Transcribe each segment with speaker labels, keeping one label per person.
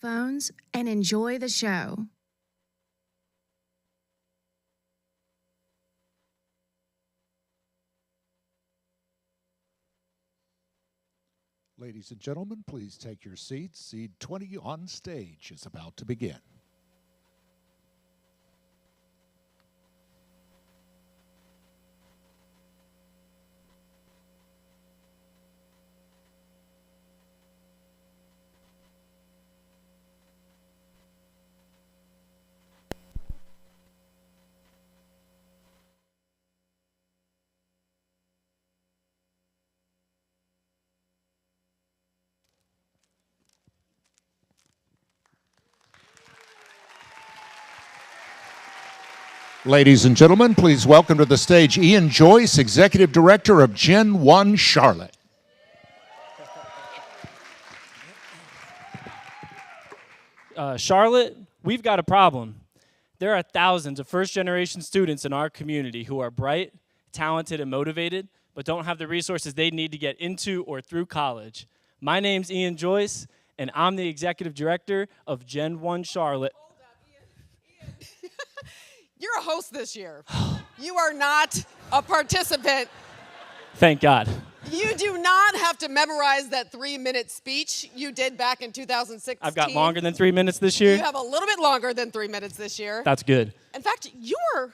Speaker 1: phones, and enjoy the show.
Speaker 2: Ladies and gentlemen, please take your seats. SEED20 on stage is about to begin. Ladies and gentlemen, please welcome to the stage Ian Joyce, Executive Director of Gen 1 Charlotte.
Speaker 3: Charlotte, we've got a problem. There are thousands of first-generation students in our community who are bright, talented, and motivated, but don't have the resources they need to get into or through college. My name's Ian Joyce, and I'm the Executive Director of Gen 1 Charlotte.
Speaker 4: Hold up, Ian. You're a host this year. You are not a participant.
Speaker 3: Thank God.
Speaker 4: You do not have to memorize that 3-minute speech you did back in 2016.
Speaker 3: I've got longer than 3 minutes this year.
Speaker 4: You have a little bit longer than 3 minutes this year.
Speaker 3: That's good.
Speaker 4: In fact, you were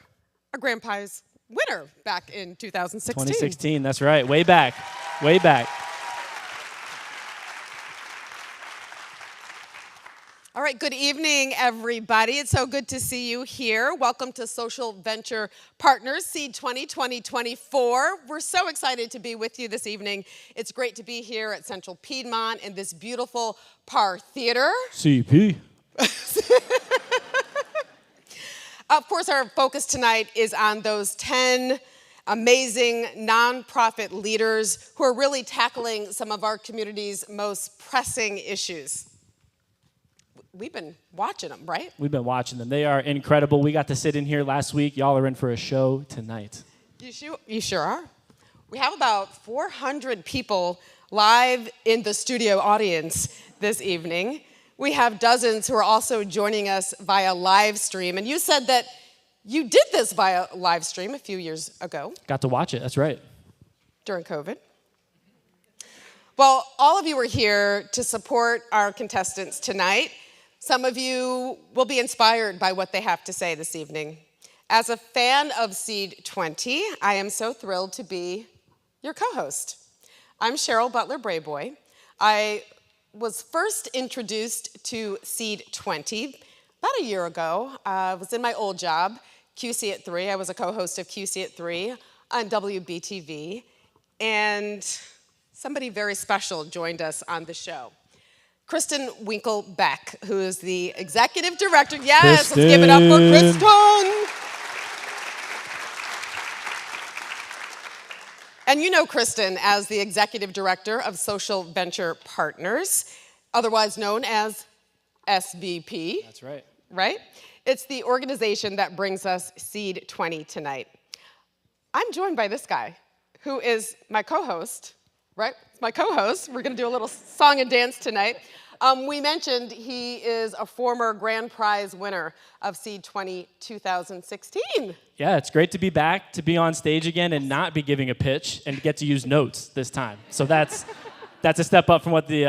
Speaker 4: a grand prize winner back in 2016.
Speaker 3: 2016, that's right. Way back. Way back.
Speaker 4: All right, good evening, everybody. It's so good to see you here. Welcome to Social Venture Partners, SEED20 2024. We're so excited to be with you this evening. It's great to be here at Central Piedmont in this beautiful Parr Theater.
Speaker 3: CP.
Speaker 4: Of course, our focus tonight is on those 10 amazing nonprofit leaders who are really tackling some of our community's most pressing issues. We've been watching them, right?
Speaker 3: We've been watching them. They are incredible. We got to sit in here last week. Y'all are in for a show tonight.
Speaker 4: You sure are. We have about 400 people live in the studio audience this evening. We have dozens who are also joining us via live stream. And you said that you did this via live stream a few years ago.
Speaker 3: Got to watch it. That's right.
Speaker 4: During COVID. Well, all of you are here to support our contestants tonight. Some of you will be inspired by what they have to say this evening. As a fan of SEED20, I am so thrilled to be your co-host. I'm Cheryl Butler-Brayboy. I was first introduced to SEED20 about a year ago. I was in my old job, QC at 3. I was a co-host of QC at 3 on WBTV. And somebody very special joined us on the show. Kristen Winkle-Beck, who is the executive director. Yes,
Speaker 3: Kristen.
Speaker 4: Let's give it up for Kristen. And you know Kristen as the executive director of Social Venture Partners, otherwise known as SVP.
Speaker 3: That's right.
Speaker 4: Right? It's the organization that brings us SEED20 tonight. I'm joined by this guy, who is my co-host, right? My co-host. We're going to do a little song and dance tonight. We mentioned he is a former grand prize winner of SEED20 2016.
Speaker 3: Yeah, it's great to be back, to be on stage again and not be giving a pitch and get to use notes this time. So that's a step up from what the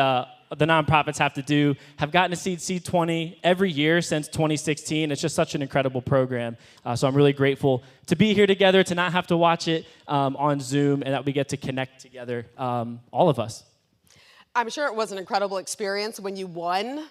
Speaker 3: nonprofits have to do. Have gotten to see SEED20 every year since 2016. It's just such an incredible program. So I'm really grateful to be here together, to not have to watch it on Zoom, and that we get to connect together, all of us.
Speaker 4: I'm sure it was an incredible experience when you won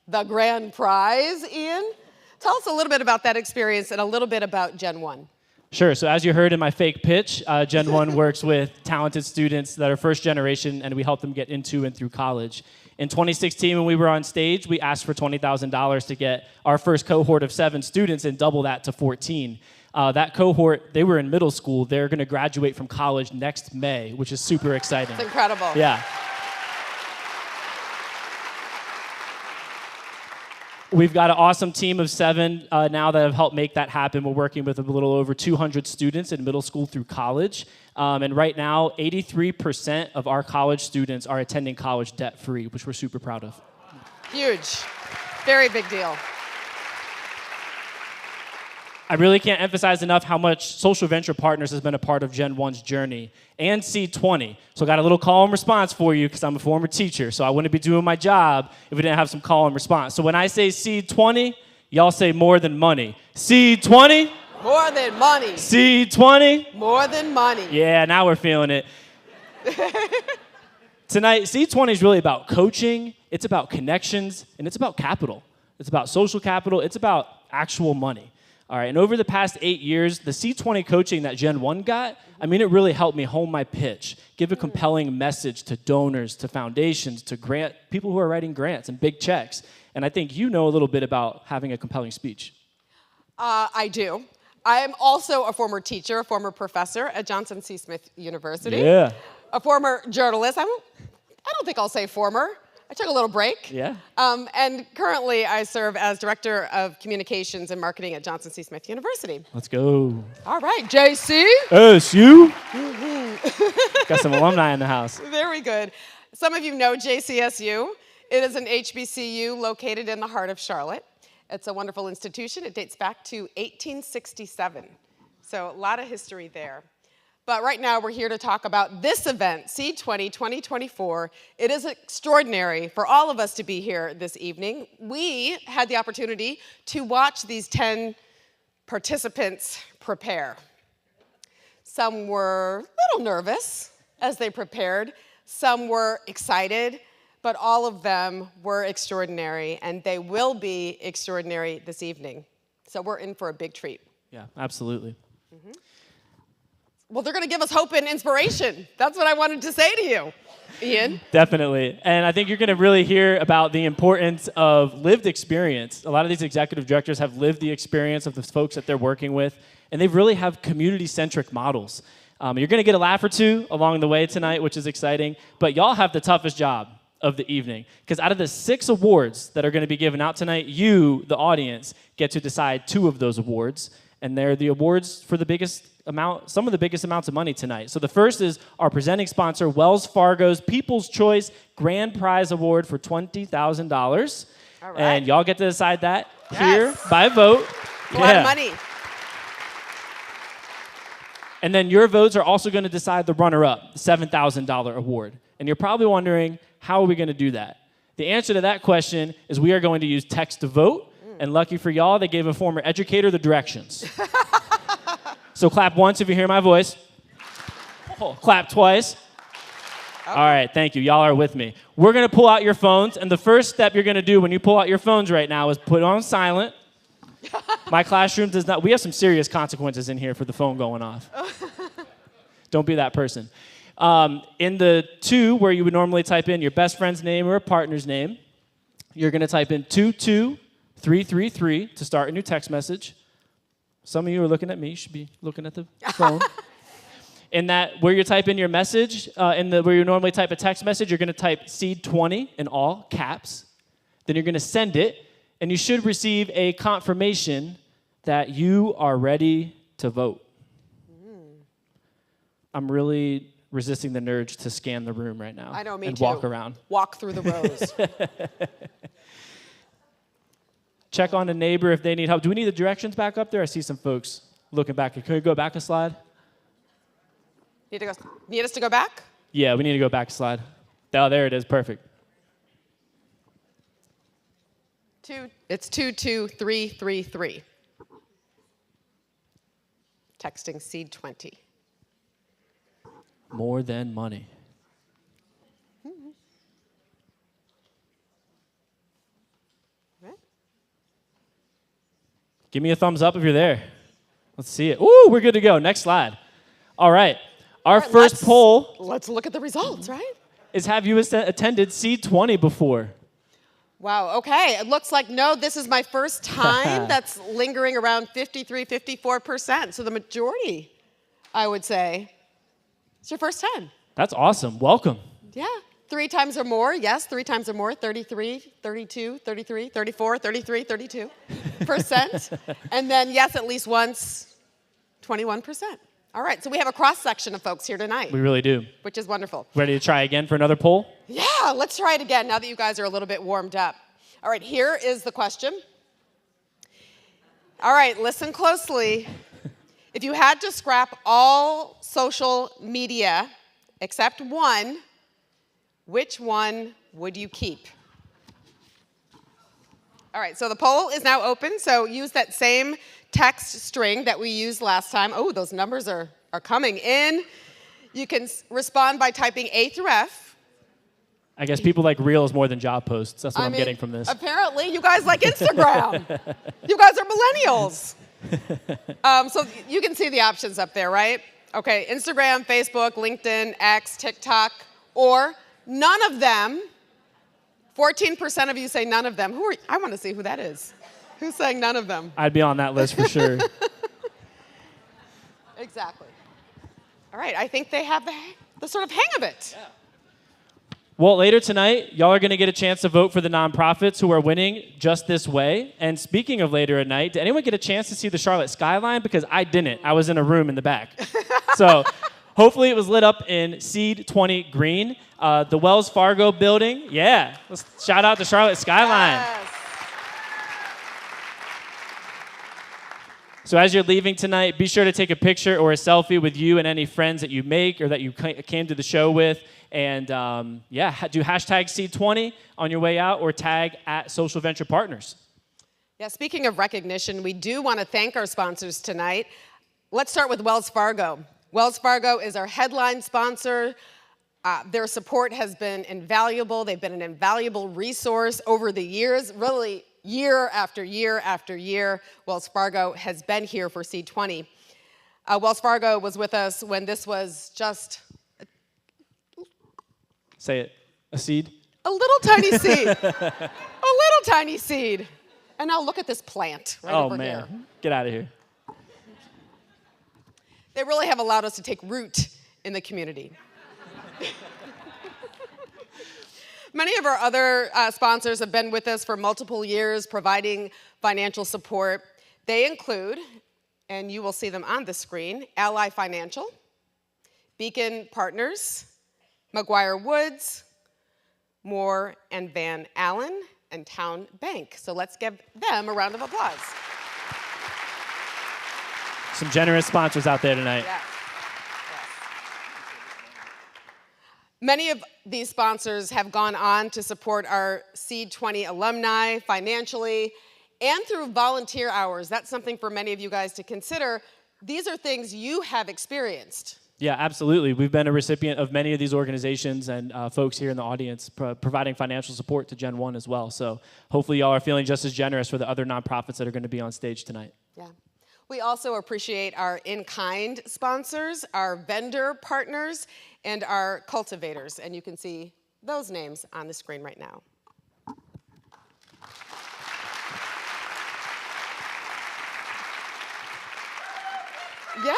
Speaker 4: the grand prize, Ian. Tell us a little bit about that experience and a little bit about Gen 1.
Speaker 3: Sure. So as you heard in my fake pitch, Gen 1 works with talented students that are first generation, and we help them get into and through college. In 2016, when we were on stage, we asked for $20,000 to get our first cohort of 7 students and double that to 14. That cohort, they were in middle school. They're going to graduate from college next May, which is super exciting.
Speaker 4: It's incredible.
Speaker 3: Yeah. We've got an awesome team of 7 now that have helped make that happen. We're working with a little over 200 students in middle school through college. And right now, 83% of our college students are attending college debt-free, which we're super proud of.
Speaker 4: Huge. Very big deal.
Speaker 3: I really can't emphasize enough how much Social Venture Partners has been a part of Gen 1's journey, and SEED20. So I got a little call and response for you because I'm a former teacher, so I wouldn't be doing my job if we didn't have some call and response. So when I say SEED20, y'all say more than money. SEED20?
Speaker 4: More than money.
Speaker 3: SEED20?
Speaker 4: More than money.
Speaker 3: Yeah, now we're feeling it. Tonight, SEED20 is really about coaching, it's about connections, and it's about capital. It's about social capital, it's about actual money. All right, and over the past 8 years, the SEED20 coaching that Gen 1 got, I mean, it really helped me hone my pitch, give a compelling message to donors, to foundations, to people who are writing grants and big checks. And I think you know a little bit about having a compelling speech.
Speaker 4: I do. I am also a former teacher, a former professor at Johnson C. Smith University.
Speaker 3: Yeah.
Speaker 4: A former journalist. I don't think I'll say former. I took a little break.
Speaker 3: Yeah.
Speaker 4: And currently, I serve as Director of Communications and Marketing at Johnson C. Smith University.
Speaker 3: Let's go.
Speaker 4: All right, JC.
Speaker 3: SU. Got some alumni in the house.
Speaker 4: Very good. Some of you know JCSU. It is an HBCU located in the heart of Charlotte. It's a wonderful institution. It dates back to 1867. So a lot of history there. But right now, we're here to talk about this event, SEED20 2024. It is extraordinary for all of us to be here this evening. We had the opportunity to watch these 10 participants prepare. Some were a little nervous as they prepared. Some were excited, but all of them were extraordinary, and they will be extraordinary this evening. So we're in for a big treat.
Speaker 3: Yeah, absolutely.
Speaker 4: Mm-hmm. Well, they're going to give us hope and inspiration. That's what I wanted to say to you, Ian.
Speaker 3: Definitely. And I think you're going to really hear about the importance of lived experience. A lot of these executive directors have lived the experience of the folks that they're working with, and they really have community-centric models. You're going to get a laugh or two along the way tonight, which is exciting, but y'all have the toughest job of the evening, because out of the 6 awards that are going to be given out tonight, you, the audience, get to decide 2 of those awards, and they're the awards for the biggest amount, some of the biggest amounts of money tonight. So the first is our presenting sponsor, Wells Fargo's People's Choice Grand Prize Award for $20,000.
Speaker 4: All right.
Speaker 3: And y'all get to decide that here by vote.
Speaker 4: A lot of money.
Speaker 3: And then your votes are also going to decide the runner-up, the $7,000 award. And you're probably wondering, how are we going to do that? The answer to that question is we are going to use text to vote. And lucky for y'all, they gave a former educator the directions. So clap once if you hear my voice. Clap twice. Okay. All right, thank you. Y'all are with me. We're going to pull out your phones, and the first step you're going to do when you pull out your phones right now is put on silent. My classroom does not. We have some serious consequences in here for the phone going off. Don't be that person. In the 2, where you would normally type in your best friend's name or a partner's name, you're going to type in 22333 to start a new text message. Some of you are looking at me. You should be looking at the phone. In that, where you type in your message, where you normally type a text message, you're going to type SEED20 in all caps. Then you're going to send it, and you should receive a confirmation that you are ready to vote. I'm really resisting the urge to scan the room right now.
Speaker 4: I know, me
Speaker 3: and
Speaker 4: too.
Speaker 3: walk around.
Speaker 4: Walk through the rows.
Speaker 3: Check on a neighbor if they need help. Do we need the directions back up there? I see some folks looking back. Can we go back a slide?
Speaker 4: Need us to go back?
Speaker 3: Yeah, we need to go back a slide. Oh, there it is. Perfect.
Speaker 4: It's 22333. Texting SEED20.
Speaker 3: More than money. Give me a thumbs up if you're there. Let's see it. Ooh, we're good to go. Next slide. All right. Our first poll.
Speaker 4: Let's look at the results, right?
Speaker 3: Is have you attended SEED20 before?
Speaker 4: Wow, okay. It looks like, no, this is my first time. That's lingering around 53, 54%. So the majority, I would say. It's your first time.
Speaker 3: That's awesome. Welcome.
Speaker 4: Yeah. 3 times or more, yes, 3 times or more, 33, 32, 33, 34, 33, 32%. And then, yes, at least once, 21%. All right, so we have a cross-section of folks here tonight.
Speaker 3: We really do.
Speaker 4: Which is wonderful.
Speaker 3: Ready to try again for another poll?
Speaker 4: Yeah, let's try it again now that you guys are a little bit warmed up. All right, here is the question. All right, listen closely. If you had to scrap all social media except one, which one would you keep? All right, so the poll is now open, so use that same text string that we used last time. Oh, those numbers are coming in. You can respond by typing A through F.
Speaker 3: I guess people like Reels more than job posts. That's what I'm getting from this.
Speaker 4: Apparently, you guys like Instagram. You guys are millennials. So you can see the options up there, right? Okay, Instagram, Facebook, LinkedIn, X, TikTok, or none of them. 14% of you say none of them. I want to see who that is. Who's saying none of them?
Speaker 3: I'd be on that list for sure.
Speaker 4: Exactly. All right, I think they have the sort of hang of it.
Speaker 3: Yeah. Well, later tonight, y'all are going to get a chance to vote for the nonprofits who are winning just this way. And speaking of later at night, did anyone get a chance to see the Charlotte skyline? Because I didn't. I was in a room in the back. So hopefully it was lit up in SEED20 green. The Wells Fargo building, yeah. Let's shout out the Charlotte skyline.
Speaker 4: Yes.
Speaker 3: So as you're leaving tonight, be sure to take a picture or a selfie with you and any friends that you make or that you came to the show with. And do hashtag SEED20 on your way out or tag at Social Venture Partners.
Speaker 4: Yeah, speaking of recognition, we do want to thank our sponsors tonight. Let's start with Wells Fargo. Wells Fargo is our headline sponsor. Their support has been invaluable. They've been an invaluable resource over the years, really year after year after year. Wells Fargo has been here for SEED20. Wells Fargo was with us when this was just
Speaker 3: Say it. A seed?
Speaker 4: a little tiny seed. A little tiny seed. And now look at this plant right over here.
Speaker 3: Oh, man. Get out of here.
Speaker 4: They really have allowed us to take root in the community. Many of our other sponsors have been with us for multiple years, providing financial support. They include, and you will see them on the screen, Ally Financial, Beacon Partners, McGuire Woods, Moore and Van Allen, and Town Bank. So let's give them a round of applause.
Speaker 3: Some generous sponsors out there tonight.
Speaker 4: Yes. Many of these sponsors have gone on to support our SEED20 alumni financially and through volunteer hours. That's something for many of you guys to consider. These are things you have experienced.
Speaker 3: Yeah, absolutely. We've been a recipient of many of these organizations and folks here in the audience providing financial support to Gen 1 as well. So hopefully y'all are feeling just as generous for the other nonprofits that are going to be on stage tonight.
Speaker 4: Yeah. We also appreciate our in-kind sponsors, our vendor partners, and our cultivators. And you can see those names on the screen right now. Yeah,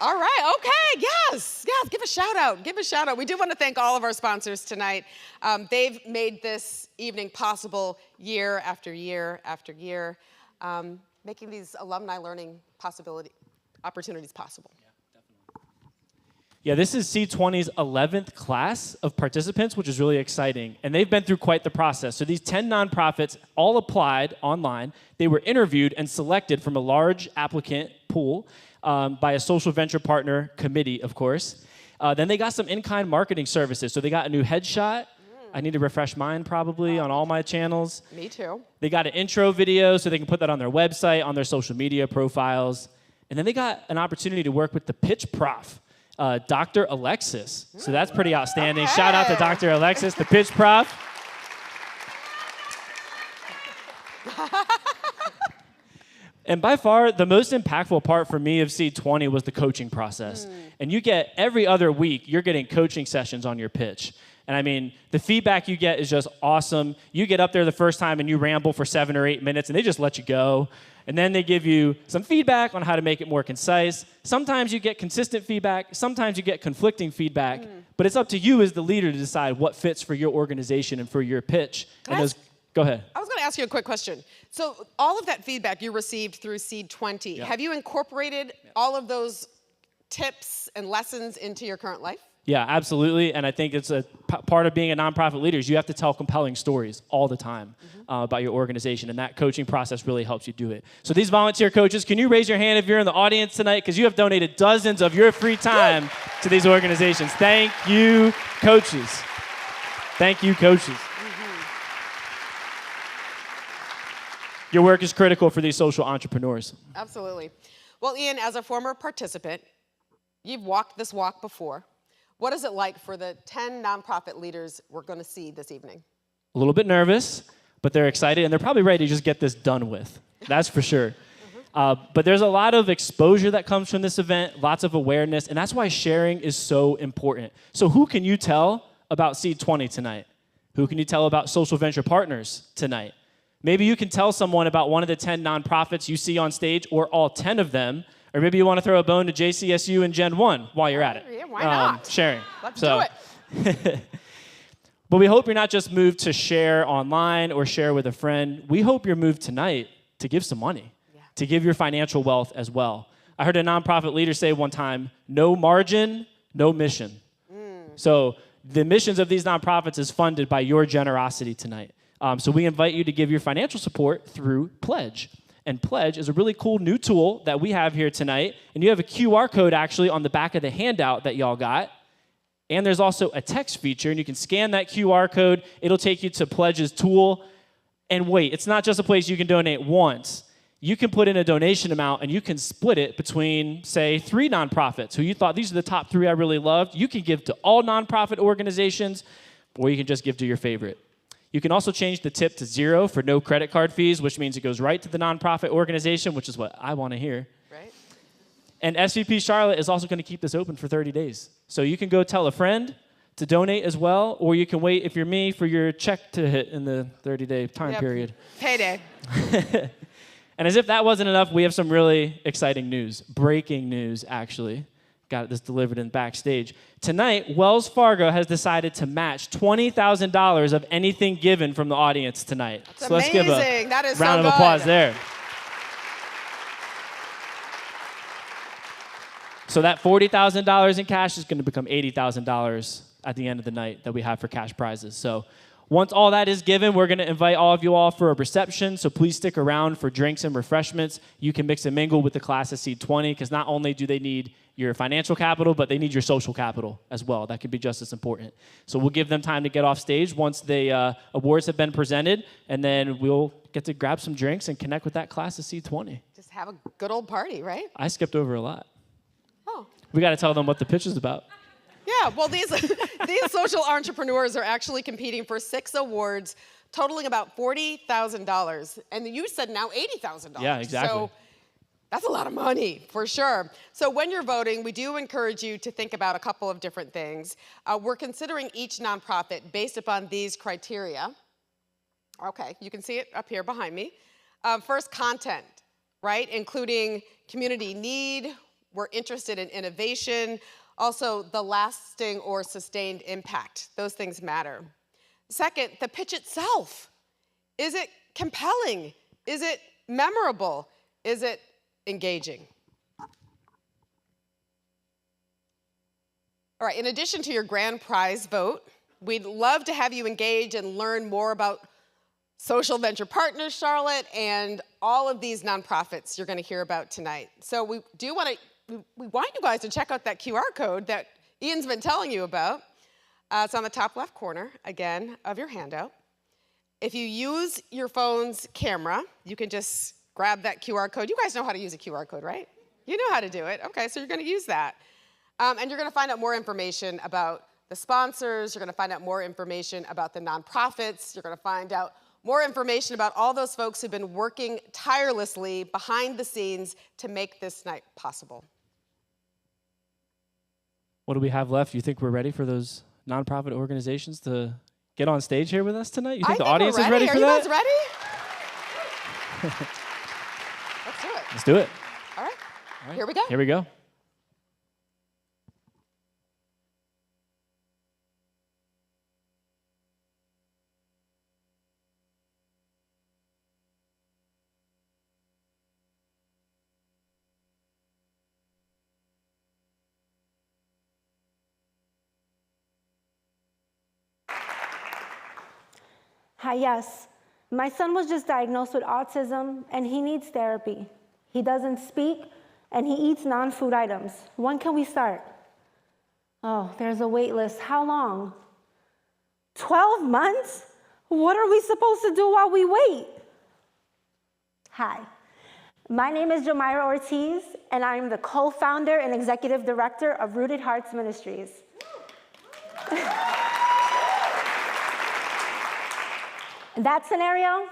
Speaker 4: all right, okay, yes, give a shout out, We do want to thank all of our sponsors tonight. They've made this evening possible year after year after year, making these alumni learning opportunities possible.
Speaker 3: Yeah, this is SEED20's 11th class of participants, which is really exciting. And they've been through quite the process. So these 10 nonprofits all applied online. They were interviewed and selected from a large applicant pool by a social venture partner committee, of course. Then they got some in-kind marketing services. So they got a new headshot. I need to refresh mine probably on all my channels.
Speaker 4: Me too. They
Speaker 3: got an intro video so they can put that on their website, on their social media profiles. And then they got an opportunity to work with the pitch prof, Dr. Alexis. So that's pretty outstanding.
Speaker 4: Okay.
Speaker 3: Shout out to Dr. Alexis, the pitch prof. And by far, the most impactful part for me of SEED20 was the coaching process. And you get, every other week, you're getting coaching sessions on your pitch. And I mean, the feedback you get is just awesome. You get up there the first time and you ramble for 7 or 8 minutes and they just let you go. And then they give you some feedback on how to make it more concise. Sometimes you get consistent feedback. Sometimes you get conflicting feedback. But it's up to you as the leader to decide what fits for your organization and for your pitch. Go ahead.
Speaker 4: I was going to ask you a quick question. So all of that feedback you received through SEED20, have you incorporated all of those tips and lessons into your current life?
Speaker 3: Yeah, absolutely. And I think it's a part of being a nonprofit leader is you have to tell compelling stories all the time about your organization. And that coaching process really helps you do it. So these volunteer coaches, can you raise your hand if you're in the audience tonight? Because you have donated dozens of your free time to these organizations. Thank you, coaches. Thank you, coaches. Your work is critical for these social entrepreneurs.
Speaker 4: Absolutely. Well, Ian, as a former participant, you've walked this walk before. What is it like for the 10 nonprofit leaders we're going to see this evening?
Speaker 3: A little bit nervous, but they're excited, and they're probably ready to just get this done with. That's for sure. But there's a lot of exposure that comes from this event, lots of awareness, and that's why sharing is so important. So who can you tell about SEED20 tonight? Who can you tell about social venture partners tonight? Maybe you can tell someone about one of the 10 nonprofits you see on stage, or all 10 of them. Or maybe you want to throw a bone to JCSU and Gen 1 while you're at it.
Speaker 4: Yeah, why not?
Speaker 3: Sharing.
Speaker 4: Let's do it.
Speaker 3: But we hope you're not just moved to share online or share with a friend. We hope you're moved tonight to give some money, to give your financial wealth as well. I heard a nonprofit leader say one time, no margin, no mission. So the missions of these nonprofits is funded by your generosity tonight. So we invite you to give your financial support through Pledge. And Pledge is a really cool new tool that we have here tonight. And you have a QR code actually on the back of the handout that y'all got. And there's also a text feature, and you can scan that QR code. It'll take you to Pledge's tool. And wait, it's not just a place you can donate once. You can put in a donation amount, and you can split it between, say, 3 nonprofits who you thought, these are the top 3 I really loved. You can give to all nonprofit organizations, or you can just give to your favorite. You can also change the tip to 0 for no credit card fees, which means it goes right to the nonprofit organization, which is what I want to hear.
Speaker 4: Right.
Speaker 3: And SVP Charlotte is also going to keep this open for 30 days. So you can go tell a friend to donate as well, or you can wait, if you're me, for your check to hit in the 30-day time period.
Speaker 4: Payday.
Speaker 3: And as if that wasn't enough, we have some really exciting news. Breaking news, actually. Got this delivered in backstage. Tonight, Wells Fargo has decided to match $20,000 of anything given from the audience tonight.
Speaker 4: That's
Speaker 3: so
Speaker 4: amazing.
Speaker 3: Let's give a
Speaker 4: that is
Speaker 3: round
Speaker 4: so
Speaker 3: of applause there. So that $40,000 in cash is going to become $80,000 at the end of the night that we have for cash prizes. So once all that is given, we're going to invite all of you all for a reception, so please stick around for drinks and refreshments. You can mix and mingle with the class of SEED20, because not only do they need your financial capital, but they need your social capital as well. That can be just as important. So we'll give them time to get off stage once the awards have been presented, and then we'll get to grab some drinks and connect with that class of SEED20.
Speaker 4: Just have a good old party, right?
Speaker 3: I skipped over a lot.
Speaker 4: Oh.
Speaker 3: We got to tell them what the pitch is about.
Speaker 4: Yeah, well, these social entrepreneurs are actually competing for 6 awards, totaling about $40,000. And you said now $80,000.
Speaker 3: Yeah, exactly.
Speaker 4: So that's a lot of money, for sure. So when you're voting, we do encourage you to think about a couple of different things. We're considering each nonprofit based upon these criteria. Okay, you can see it up here behind me. First, content, right? Including community need. We're interested in innovation. Also, the lasting or sustained impact. Those things matter. Second, the pitch itself. Is it compelling? Is it memorable? Is it engaging? All right, in addition to your grand prize vote, we'd love to have you engage and learn more about Social Venture Partners Charlotte and all of these nonprofits you're going to hear about tonight. So we want you guys to check out that QR code that Ian's been telling you about. It's on the top left corner, again, of your handout. If you use your phone's camera, you can just grab that QR code. You guys know how to use a QR code, right? You know how to do it. Okay, so you're going to use that. And you're going to find out more information about the sponsors. You're going to find out more information about the nonprofits. You're going to find out more information about all those folks who've been working tirelessly behind the scenes to make this night possible.
Speaker 3: What do we have left? You think we're ready for those nonprofit organizations to get on stage here with us tonight? You think the audience is ready for that?
Speaker 4: Are you guys ready? Let's do it.
Speaker 3: Let's do it.
Speaker 4: All right. Here we go.
Speaker 3: Here we go.
Speaker 5: Hi, yes. My son was just diagnosed with autism, and he needs therapy. He doesn't speak, and he eats non-food items. When can we start? Oh, there's a wait list. How long? 12 months? What are we supposed to do while we wait? Hi, my name is Jamira Ortiz, and I am the co-founder and executive director of Rooted Hearts Ministries. That scenario,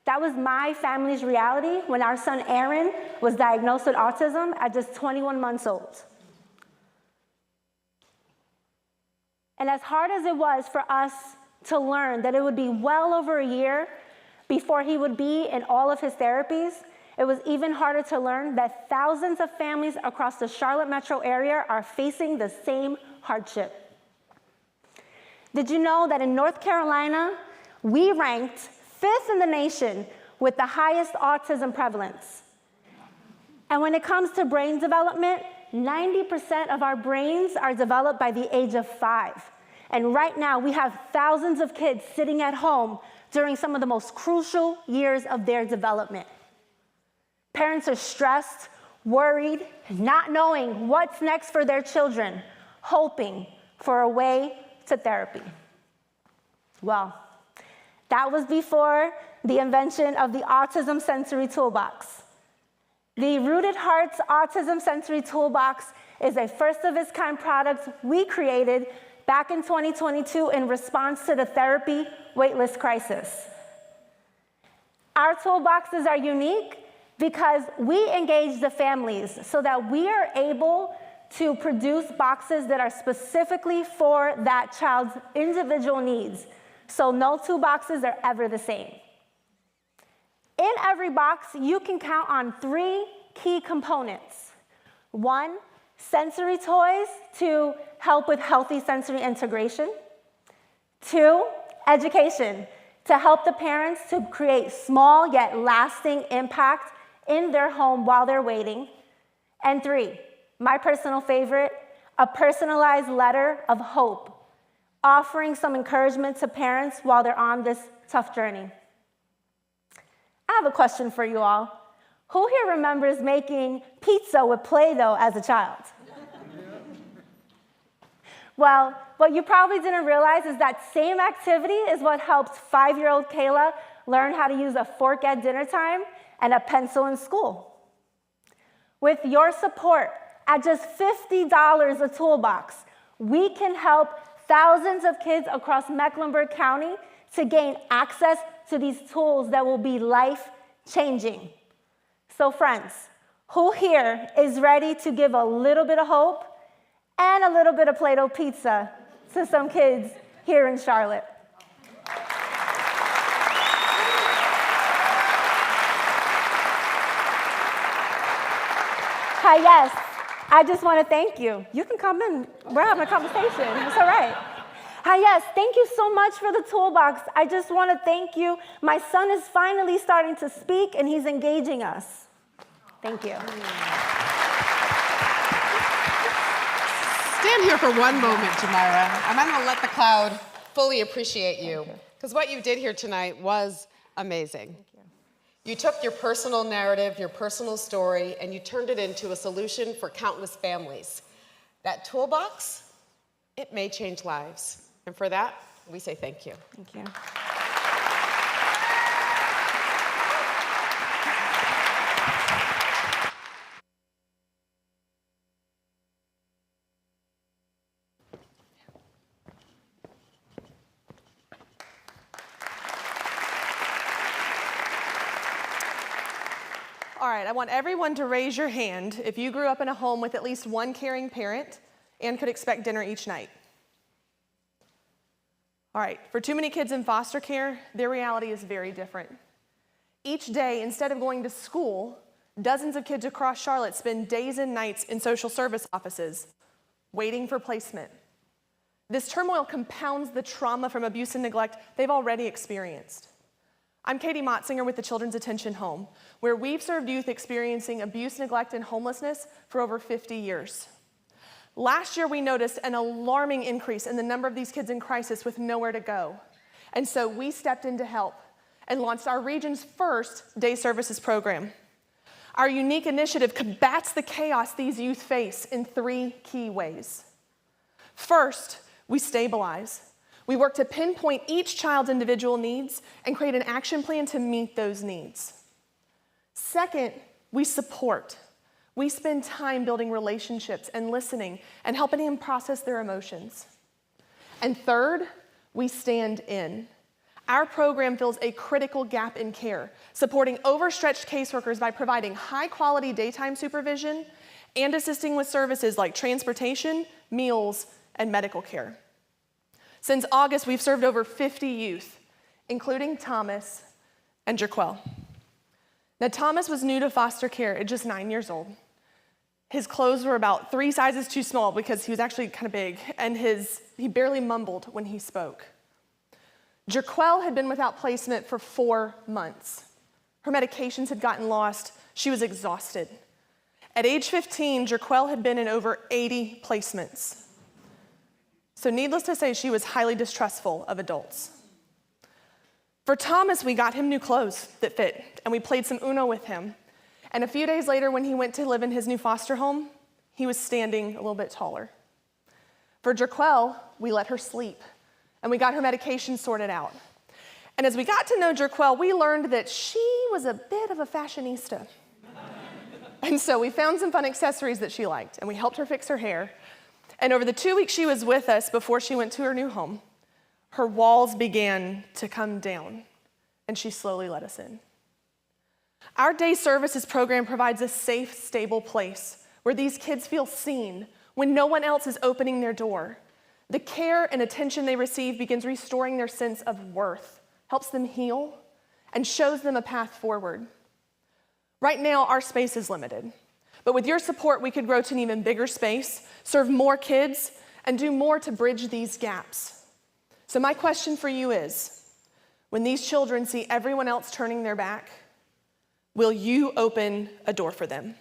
Speaker 5: that was my family's reality when our son Aaron was diagnosed with autism at just 21 months old. And as hard as it was for us to learn that it would be well over a year before he would be in all of his therapies, it was even harder to learn that thousands of families across the Charlotte metro area are facing the same hardship. Did you know that in North Carolina, we ranked 5th in the nation with the highest autism prevalence? And when it comes to brain development, 90% of our brains are developed by the age of 5. And right now, we have thousands of kids sitting at home during some of the most crucial years of their development. Parents are stressed, worried, not knowing what's next for their children, hoping for a way to therapy. Well, that was before the invention of the Autism Sensory Toolbox. The Rooted Hearts Autism Sensory Toolbox is a first-of-its-kind product we created back in 2022 in response to the therapy waitlist crisis. Our toolboxes are unique because we engage the families so that we are able to produce boxes that are specifically for that child's individual needs. So no two boxes are ever the same. In every box, you can count on 3 key components. 1, sensory toys to help with healthy sensory integration. 2, education to help the parents to create small yet lasting impact in their home while they're waiting. And 3, my personal favorite, a personalized letter of hope, offering some encouragement to parents while they're on this tough journey. I have a question for you all. Who here remembers making pizza with Play-Doh as a child? Well, what you probably didn't realize is that same activity is what helped 5-year-old Kayla learn how to use a fork at dinner time and a pencil in school. With your support, at just $50 a toolbox, we can help thousands of kids across Mecklenburg County to gain access to these tools that will be life-changing. So friends, who here is ready to give a little bit of hope and a little bit of Play-Doh pizza to some kids here in Charlotte? Hi, yes. I just want to thank you. You can come in. We're having a conversation. It's all right. Hi, yes. Thank you so much for the toolbox. I just want to thank you. My son is finally starting to speak, and he's engaging us. Thank you.
Speaker 4: Stand here for one moment, Jamira. I'm going to let the crowd fully appreciate you, because what you did here tonight was amazing. You took your personal narrative, your personal story, and you turned it into a solution for countless families. That toolbox, it may change lives. And for that, we say thank you.
Speaker 5: Thank you.
Speaker 6: All right, I want everyone to raise your hand if you grew up in a home with at least one caring parent and could expect dinner each night. All right, for too many kids in foster care, their reality is very different. Each day, instead of going to school, dozens of kids across Charlotte spend days and nights in social service offices, waiting for placement. This turmoil compounds the trauma from abuse and neglect they've already experienced. I'm Katie Motzinger with the Children's Attention Home, where we've served youth experiencing abuse, neglect, and homelessness for over 50 years. Last year, we noticed an alarming increase in the number of these kids in crisis with nowhere to go. And so we stepped in to help and launched our region's first day services program. Our unique initiative combats the chaos these youth face in 3 key ways. First, we stabilize. We work to pinpoint each child's individual needs and create an action plan to meet those needs. Second, we support. We spend time building relationships and listening and helping them process their emotions. And third, we stand in. Our program fills a critical gap in care, supporting overstretched caseworkers by providing high-quality daytime supervision and assisting with services like transportation, meals, and medical care. Since August, we've served over 50 youth, including Thomas and Jaquel. Now, Thomas was new to foster care at just 9 years old. His clothes were about 3 sizes too small because he was actually kind of big, and he barely mumbled when he spoke. Jaquel had been without placement for 4 months. Her medications had gotten lost. She was exhausted. At age 15, Jaquel had been in over 80 placements. So needless to say, she was highly distrustful of adults. For Thomas, we got him new clothes that fit, and we played some Uno with him. And a few days later, when he went to live in his new foster home, he was standing a little bit taller. For Jaquel, we let her sleep, and we got her medication sorted out. And as we got to know Jaquel, we learned that she was a bit of a fashionista. And so we found some fun accessories that she liked, and we helped her fix her hair. And over the 2 weeks she was with us before she went to her new home, her walls began to come down, and she slowly let us in. Our day services program provides a safe, stable place where these kids feel seen when no one else is opening their door. The care and attention they receive begins restoring their sense of worth, helps them heal, and shows them a path forward. Right now, our space is limited. But with your support, we could grow to an even bigger space, serve more kids, and do more to bridge these gaps. So my question for you is, when these children see everyone else turning their back, will you open a door for them?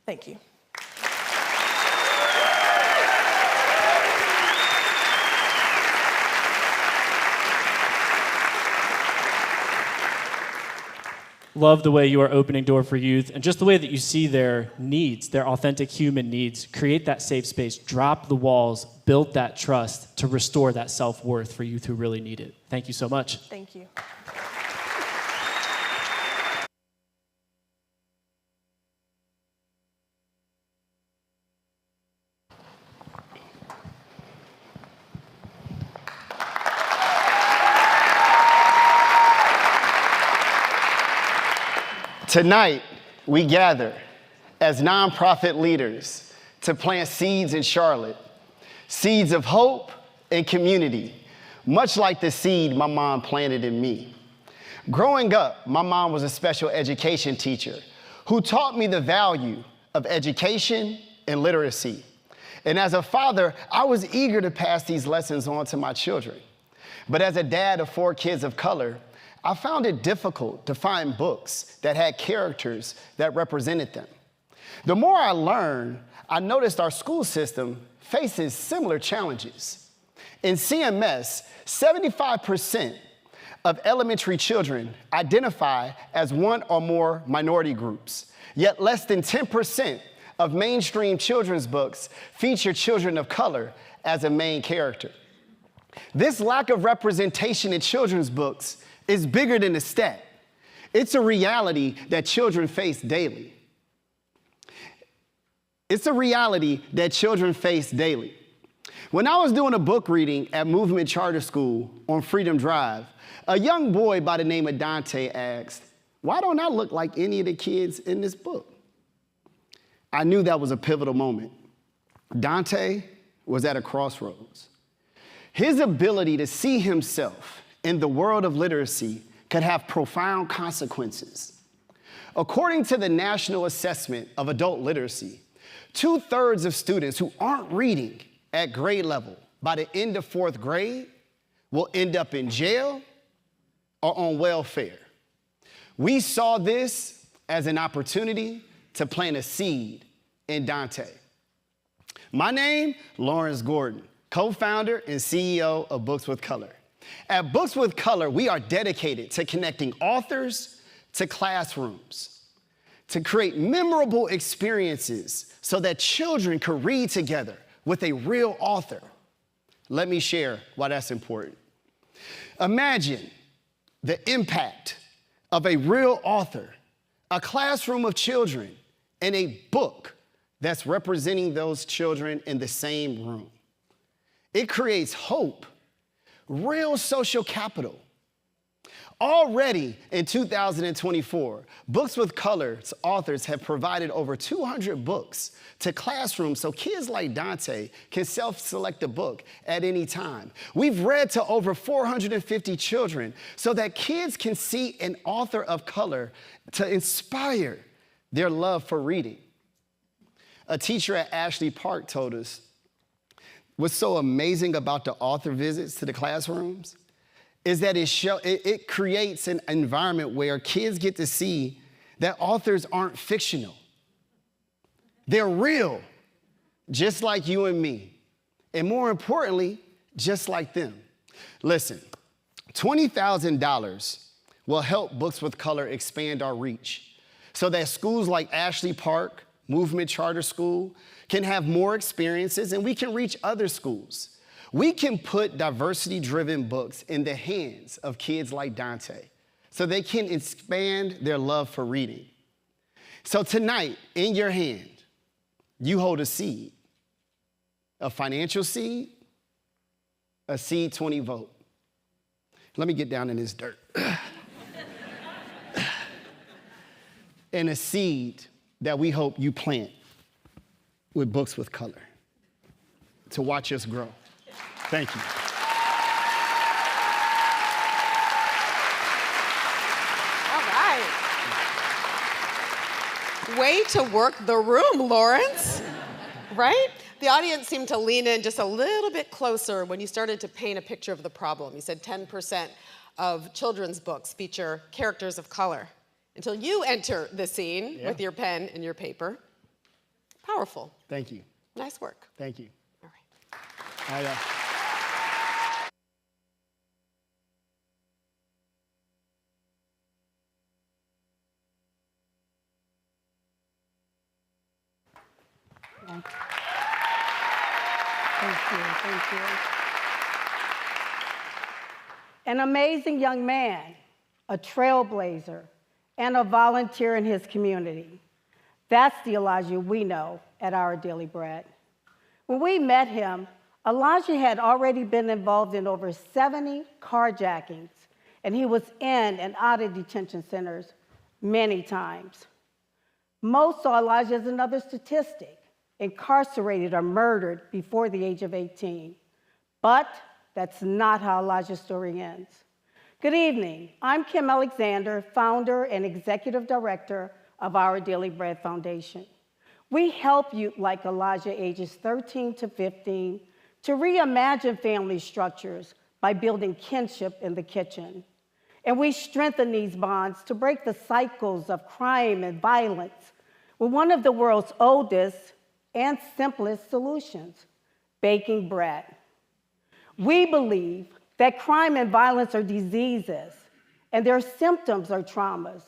Speaker 6: Thank you.
Speaker 3: Love the way you are opening door for youth and just the way that you see their needs, their authentic human needs. Create that safe space, drop the walls, build that trust to restore that self-worth for youth who really need it. Thank you so much.
Speaker 6: Thank you.
Speaker 7: Tonight, we gather as nonprofit leaders to plant seeds in Charlotte, seeds of hope and community, much like the seed my mom planted in me. Growing up, my mom was a special education teacher who taught me the value of education and literacy. And as a father, I was eager to pass these lessons on to my children. But as a dad of 4 kids of color, I found it difficult to find books that had characters that represented them. The more I learned, I noticed our school system faces similar challenges. In CMS, 75% of elementary children identify as one or more minority groups, yet less than 10% of mainstream children's books feature children of color as a main character. This lack of representation in children's books is bigger than a stat. It's a reality that children face daily. It's a reality that children face daily. When I was doing a book reading at Movement Charter School on Freedom Drive, a young boy by the name of Dante asked, "Why don't I look like any of the kids in this book?" I knew that was a pivotal moment. Dante was at a crossroads. His ability to see himself in the world of literacy could have profound consequences. According to the National Assessment of Adult Literacy, 2/3 of students who aren't reading at grade level by the end of 4th grade will end up in jail or on welfare. We saw this as an opportunity to plant a seed in Dante. My name, Lawrence Gordon, co-founder and CEO of Books with Color. At Books with Color, we are dedicated to connecting authors to classrooms, to create memorable experiences so that children can read together with a real author. Let me share why that's important. Imagine the impact of a real author, a classroom of children, and a book that's representing those children in the same room. It creates hope, real social capital. Already in 2024, Books with Color's authors have provided over 200 books to classrooms so kids like Dante can self-select a book at any time. We've read to over 450 children so that kids can see an author of color to inspire their love for reading. A teacher at Ashley Park told us what's so amazing about the author visits to the classrooms is that it creates an environment where kids get to see that authors aren't fictional. They're real, just like you and me. And more importantly, just like them. Listen, $20,000 will help Books with Color expand our reach so that schools like Ashley Park, Movement Charter School can have more experiences and we can reach other schools. We can put diversity-driven books in the hands of kids like Dante so they can expand their love for reading. So tonight, in your hand, you hold a seed, a financial seed, a SEED20 vote. Let me get down in this dirt. And a seed that we hope you plant with Books with Color to watch us grow. Thank you.
Speaker 4: All right. Way to work the room, Lawrence. Right? The audience seemed to lean in just a little bit closer when you started to paint a picture of the problem. You said 10% of children's books feature characters of color. Until you enter the scene with your pen and your paper. Powerful.
Speaker 7: Thank you.
Speaker 4: Nice work.
Speaker 7: Thank you.
Speaker 4: All right.
Speaker 8: Thank you. An amazing young man, a trailblazer, and a volunteer in his community. That's the Elijah we know at Our Daily Bread. When we met him, Elijah had already been involved in over 70 carjackings, and he was in and out of detention centers many times. Most saw Elijah as another statistic, incarcerated or murdered before the age of 18. But that's not how Elijah's story ends. Good evening. I'm Kim Alexander, founder and executive director of Our Daily Bread Foundation. We help youth like Elijah, ages 13 to 15, to reimagine family structures by building kinship in the kitchen. And we strengthen these bonds to break the cycles of crime and violence with one of the world's oldest and simplest solutions, baking bread. We believe that crime and violence are diseases, and their symptoms are traumas,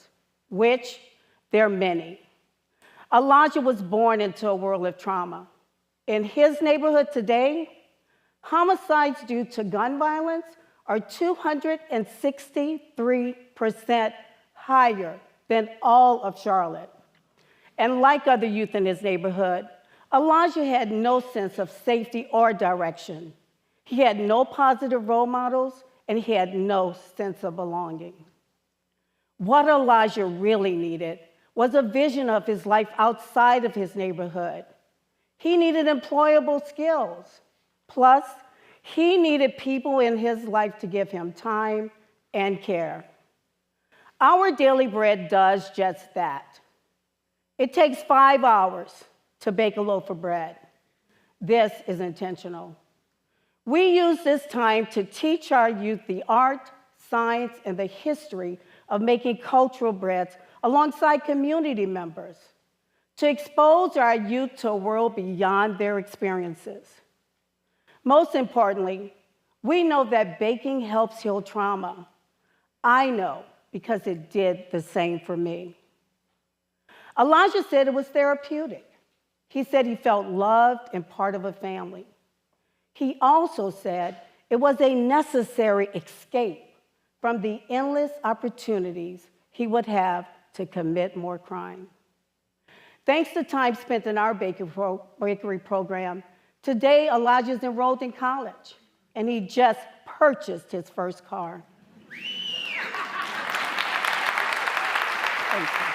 Speaker 8: which there are many. Elijah was born into a world of trauma. In his neighborhood today, homicides due to gun violence are 263% higher than all of Charlotte. And like other youth in his neighborhood, Elijah had no sense of safety or direction. He had no positive role models, and he had no sense of belonging. What Elijah really needed was a vision of his life outside of his neighborhood. He needed employable skills. Plus, he needed people in his life to give him time and care. Our Daily Bread does just that. It takes 5 hours to bake a loaf of bread. This is intentional. We use this time to teach our youth the art, science, and the history of making cultural breads alongside community members, to expose our youth to a world beyond their experiences. Most importantly, We know that baking helps heal trauma. I know because it did the same for me. Elijah said it was therapeutic. He said he felt loved and part of a family. He also said it was a necessary escape from the endless opportunities he would have to commit more crime. Thanks to time spent in our bakery program, today Elijah's enrolled in college, and he just purchased his first car. Thank you.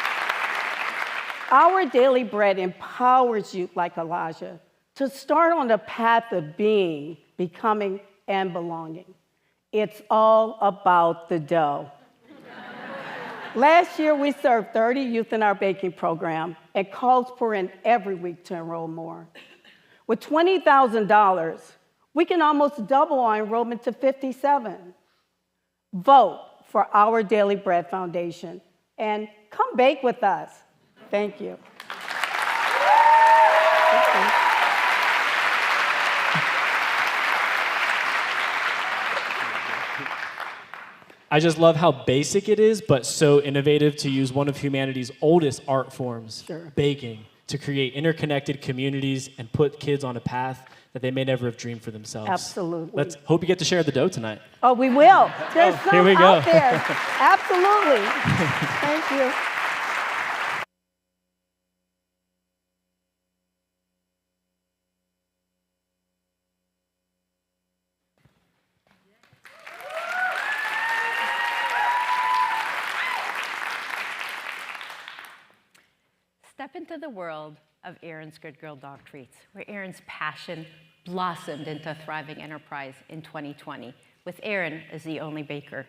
Speaker 8: Our Daily Bread empowers youth like Elijah to start on the path of being, becoming, and belonging. It's all about the dough. Last year, we served 30 youth in our baking program and called for in every week to enroll more. With $20,000, we can almost double our enrollment to 57. Vote for Our Daily Bread Foundation and come bake with us. Thank you.
Speaker 3: I just love how basic it is, but so innovative to use one of humanity's oldest art forms, baking, to create interconnected communities and put kids on a path that they may never have dreamed for themselves.
Speaker 8: Absolutely.
Speaker 3: Let's hope you get to share the dough tonight.
Speaker 8: Oh, we will. There's some
Speaker 3: here we go.
Speaker 8: out there. Absolutely. Thank you.
Speaker 9: Step into the world of Erin's Good Girl Dog Treats, where Erin's passion blossomed into a thriving enterprise in 2020, with Erin as the only baker.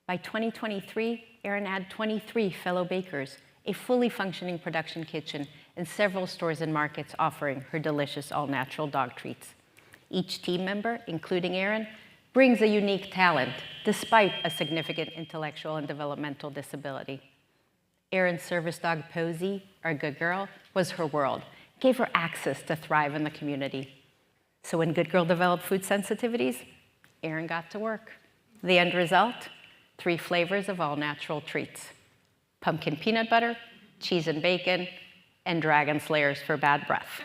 Speaker 9: By 2023, Erin had 23 fellow bakers, a fully functioning production kitchen, and several stores and markets offering her delicious all-natural dog treats. Each team member, including Erin, brings a unique talent, despite a significant intellectual and developmental disability. Erin's service dog, Posey, our good girl, was her world, gave her access to thrive in the community. So when Good Girl developed food sensitivities, Erin got to work. The end result, 3 flavors of all-natural treats: pumpkin peanut butter, cheese and bacon, and dragon slayers for bad breath.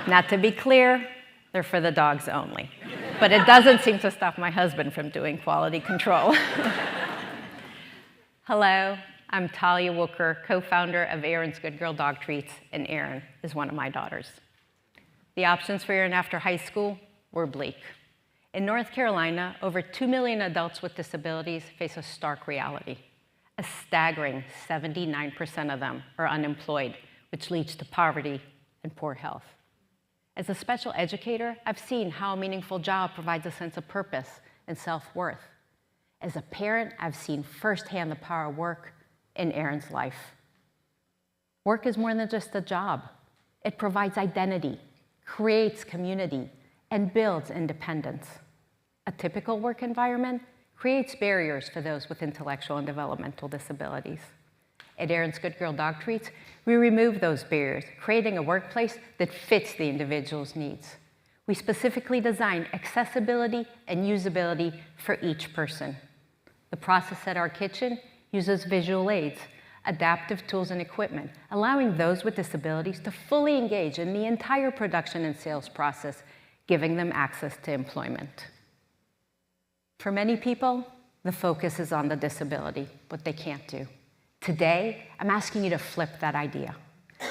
Speaker 9: Not to be clear, they're for the dogs only. But it doesn't seem to stop my husband from doing quality control. Hello. I'm Talia Wooker, co-founder of Erin's Good Girl Dog Treats, and Erin is one of my daughters. The options for Erin after high school were bleak. In North Carolina, over 2 million adults with disabilities face a stark reality. A staggering 79% of them are unemployed, which leads to poverty and poor health. As a special educator, I've seen how a meaningful job provides a sense of purpose and self-worth. As a parent, I've seen firsthand the power of work in Erin's life. Work is more than just a job. It provides identity, creates community, and builds independence. A typical work environment creates barriers for those with intellectual and developmental disabilities. At Erin's Good Girl Dog Treats, we remove those barriers, creating a workplace that fits the individual's needs. We specifically designed accessibility and usability for each person. The process at our kitchen uses visual aids, adaptive tools and equipment, allowing those with disabilities to fully engage in the entire production and sales process, giving them access to employment. For many people, the focus is on the disability, what they can't do. Today, I'm asking you to flip that idea.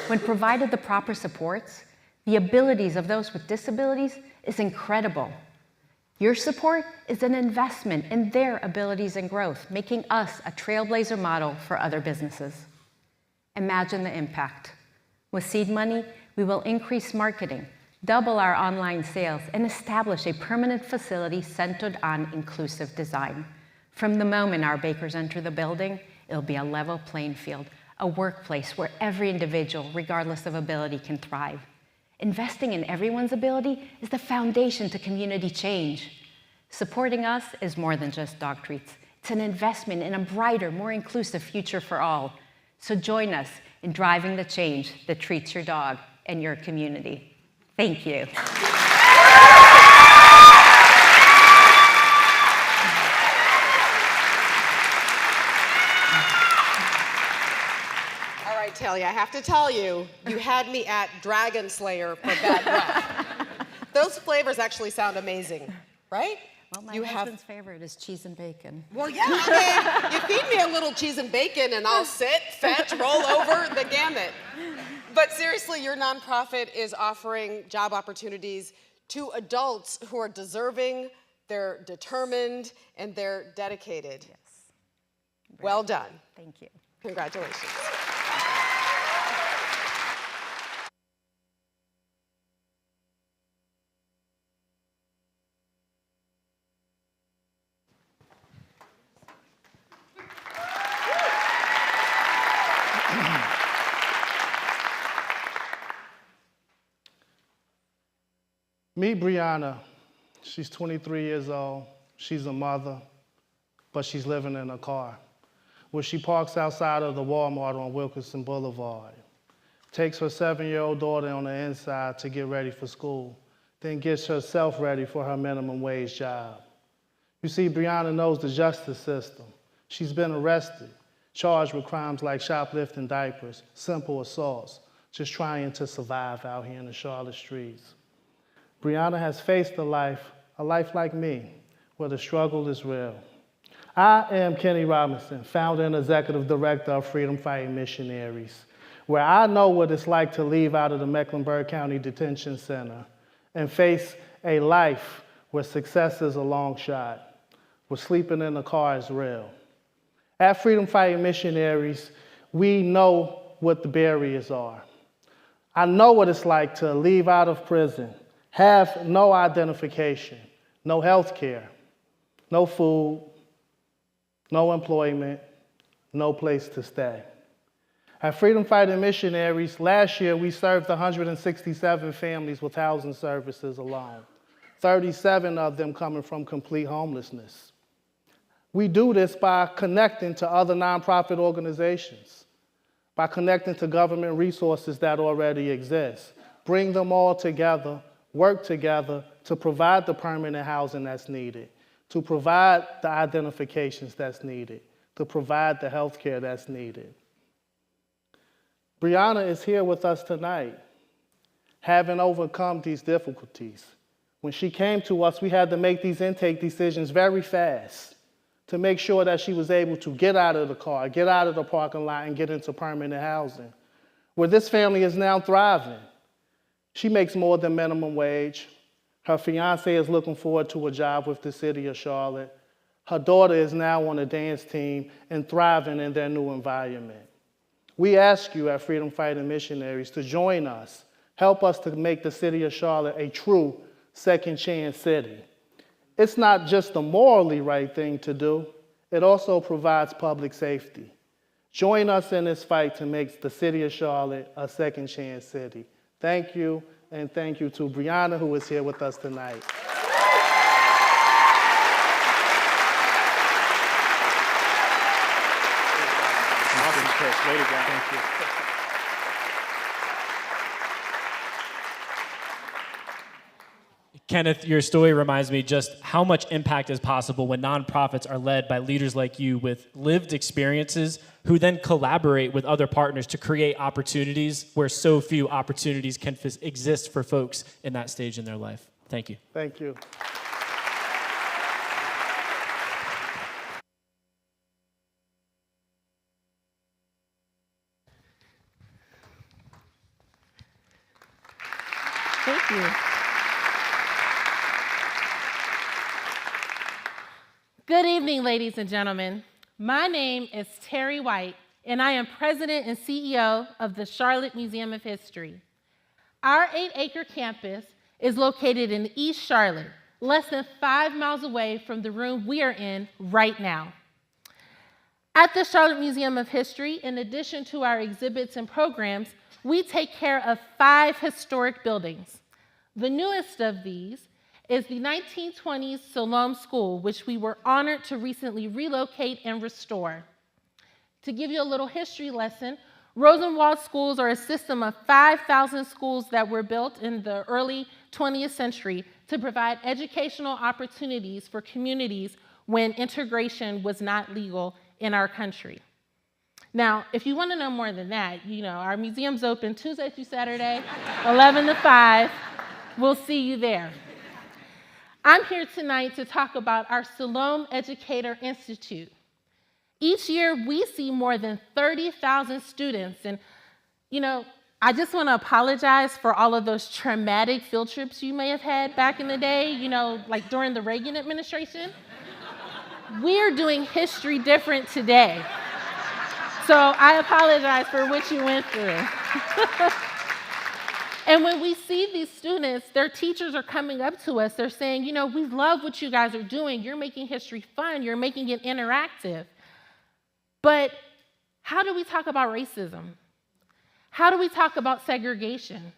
Speaker 9: When provided the proper supports, the abilities of those with disabilities is incredible. Your support is an investment in their abilities and growth, making us a trailblazer model for other businesses. Imagine the impact. With seed money, we will increase marketing, double our online sales, and establish a permanent facility centered on inclusive design. From the moment our bakers enter the building, it'll be a level playing field, a workplace where every individual, regardless of ability, can thrive. Investing in everyone's ability is the foundation to community change. Supporting us is more than just dog treats. It's an investment in a brighter, more inclusive future for all. So join us in driving the change that treats your dog and your community. Thank you.
Speaker 4: Talia, I have to tell you, you had me at Dragon Slayer for bad breath. Those flavors actually sound amazing, right?
Speaker 9: Well, my husband's favorite is cheese and bacon.
Speaker 4: Well, yeah, I mean, you feed me a little cheese and bacon and I'll sit, fetch, roll over the gamut. But seriously, your nonprofit is offering job opportunities to adults who are deserving, they're determined, and they're dedicated.
Speaker 9: Yes.
Speaker 4: Well done.
Speaker 9: Thank you.
Speaker 4: Congratulations.
Speaker 10: Meet Brianna. She's 23 years old. She's a mother, but she's living in a car, where she parks outside of the Walmart on Wilkinson Boulevard, takes her 7-year-old daughter on the inside to get ready for school, then gets herself ready for her minimum wage job. You see, Brianna knows the justice system. She's been arrested, charged with crimes like shoplifting diapers, simple assaults, just trying to survive out here in the Charlotte streets. Brianna has faced a life like me, where the struggle is real. I am Kenny Robinson, founder and executive director of Freedom Fighting Missionaries, where I know what it's like to leave out of the Mecklenburg County Detention Center and face a life where success is a long shot, where sleeping in the car is real. At Freedom Fighting Missionaries, we know what the barriers are. I know what it's like to leave out of prison, have no identification, no health care, no food, no employment, no place to stay. At Freedom Fighting Missionaries, last year we served 167 families with housing services alone, 37 of them coming from complete homelessness. We do this by connecting to other nonprofit organizations, by connecting to government resources that already exist, bring them all together, work together to provide the permanent housing that's needed, to provide the identifications that's needed, to provide the health care that's needed. Brianna is here with us tonight, having overcome these difficulties. When she came to us, we had to make these intake decisions very fast to make sure that she was able to get out of the car, get out of the parking lot, and get into permanent housing, where this family is now thriving. She makes more than minimum wage. Her fiance is looking forward to a job with the city of Charlotte. Her daughter is now on a dance team and thriving in their new environment. We ask you at Freedom Fighting Missionaries to join us, help us to make the city of Charlotte a true second chance city. It's not just the morally right thing to do, it also provides public safety. Join us in this fight to make the city of Charlotte a second chance city. Thank you, and thank you to Brianna, who is here with us tonight.
Speaker 3: Awesome, Chris. Way to go. Thank you. Kenneth, your story reminds me just how much impact is possible when nonprofits are led by leaders like you with lived experiences who then collaborate with other partners to create opportunities where so few opportunities can exist for folks in that stage in their life. Thank you.
Speaker 10: Thank you.
Speaker 11: Thank you. Good evening, ladies and gentlemen. My name is Terry White, and I am president and CEO of the Charlotte Museum of History. Our 8-acre campus is located in East Charlotte, less than 5 miles away from the room we are in right now. At the Charlotte Museum of History, in addition to our exhibits and programs, we take care of 5 historic buildings. The newest of these is the 1920s Siloam School, which we were honored to recently relocate and restore. To give you a little history lesson, Rosenwald schools are a system of 5,000 schools that were built in the early 20th century to provide educational opportunities for communities when integration was not legal in our country. Now, if you want to know more than that, our museum's open Tuesday through Saturday, 11 to 5. We'll see you there. I'm here tonight to talk about our Salome Educator Institute. Each year, we see more than 30,000 students, and I just want to apologize for all of those traumatic field trips you may have had back in the day, like during the Reagan administration. We're doing history different today. So I apologize for what you went through. And when we see these students, their teachers are coming up to us. They're saying, we love what you guys are doing. You're making history fun. You're making it interactive. But how do we talk about racism? How do we talk about segregation?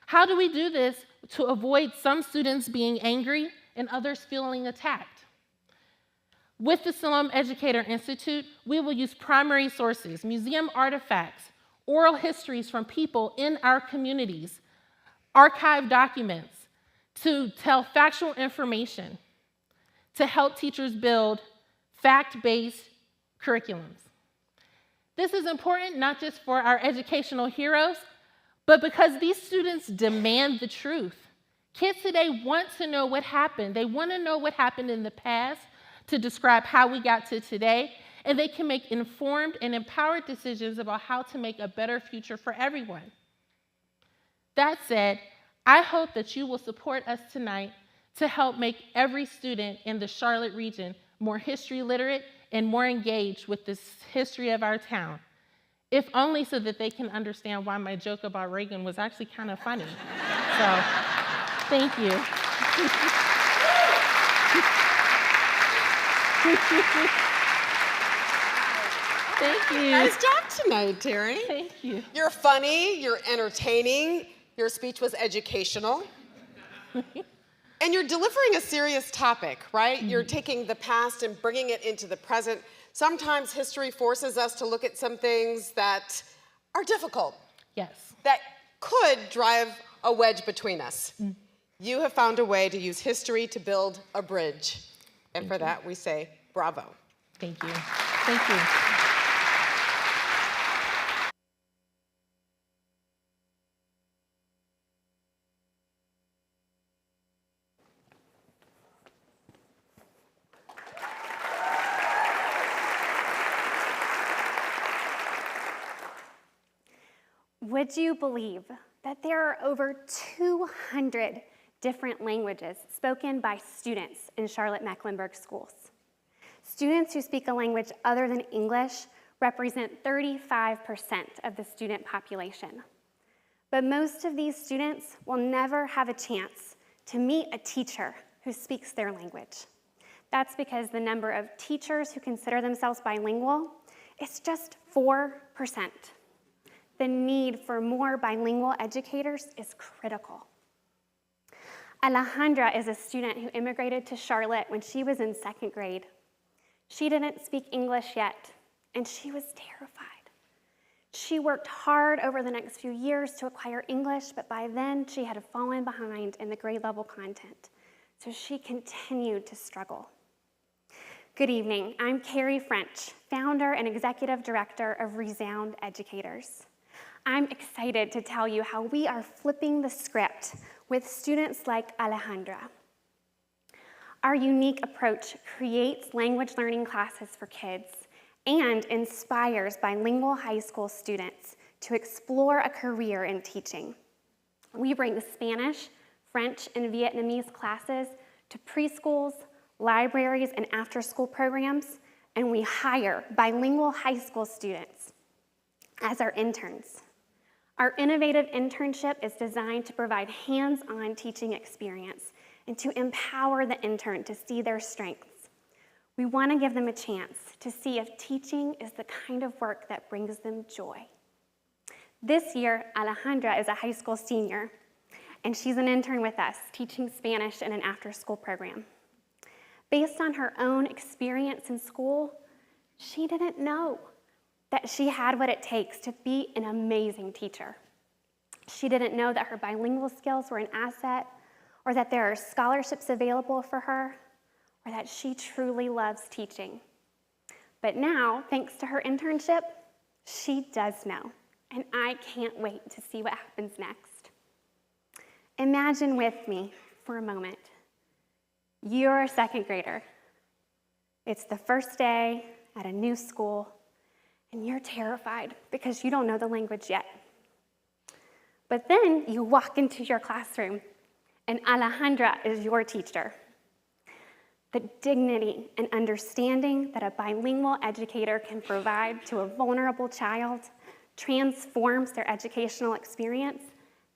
Speaker 11: How do we do this to avoid some students being angry and others feeling attacked? With the Salome Educator Institute, we will use primary sources, museum artifacts, oral histories from people in our communities, archived documents to tell factual information, to help teachers build fact-based curriculums. This is important not just for our educational heroes, but because these students demand the truth. Kids today want to know what happened. They want to know what happened in the past to describe how we got to today, and they can make informed and empowered decisions about how to make a better future for everyone. That said, I hope that you will support us tonight to help make every student in the Charlotte region more history literate and more engaged with this history of our town, if only so that they can understand why my joke about Reagan was actually kind of funny. So, thank you. Thank you.
Speaker 4: Nice job tonight, Terry.
Speaker 11: Thank you.
Speaker 4: You're funny, you're entertaining, your speech was educational. And you're delivering a serious topic, right? You're taking the past and bringing it into the present. Sometimes history forces us to look at some things that are difficult.
Speaker 11: Yes.
Speaker 4: That could drive a wedge between us. You have found a way to use history to build a bridge. And for that, we say bravo.
Speaker 11: Thank you. Thank you.
Speaker 12: Would you believe that there are over 200 different languages spoken by students in Charlotte-Mecklenburg schools? Students who speak a language other than English represent 35% of the student population. But most of these students will never have a chance to meet a teacher who speaks their language. That's because the number of teachers who consider themselves bilingual is just 4%. The need for more bilingual educators is critical. Alejandra is a student who immigrated to Charlotte when she was in 2nd grade. She didn't speak English yet, and she was terrified. She worked hard over the next few years to acquire English, but by then she had fallen behind in the grade level content, so she continued to struggle. Good evening, I'm Carrie French, founder and executive director of Resound Educators. I'm excited to tell you how we are flipping the script with students like Alejandra. Our unique approach creates language learning classes for kids and inspires bilingual high school students to explore a career in teaching. We bring Spanish, French, and Vietnamese classes to preschools, libraries, and after-school programs, and we hire bilingual high school students as our interns. Our innovative internship is designed to provide hands-on teaching experience and to empower the intern to see their strengths. We want to give them a chance to see if teaching is the kind of work that brings them joy. This year, Alejandra is a high school senior, and she's an intern with us, teaching Spanish in an after-school program. Based on her own experience in school, she didn't know that she had what it takes to be an amazing teacher. She didn't know that her bilingual skills were an asset, or that there are scholarships available for her, or that she truly loves teaching. But now, thanks to her internship, She does know, and I can't wait to see what happens next. Imagine with me for a moment. You're a second grader. It's the first day at a new school, and you're terrified because you don't know the language yet. But then you walk into your classroom, and Alejandra is your teacher. The dignity and understanding that a bilingual educator can provide to a vulnerable child transforms their educational experience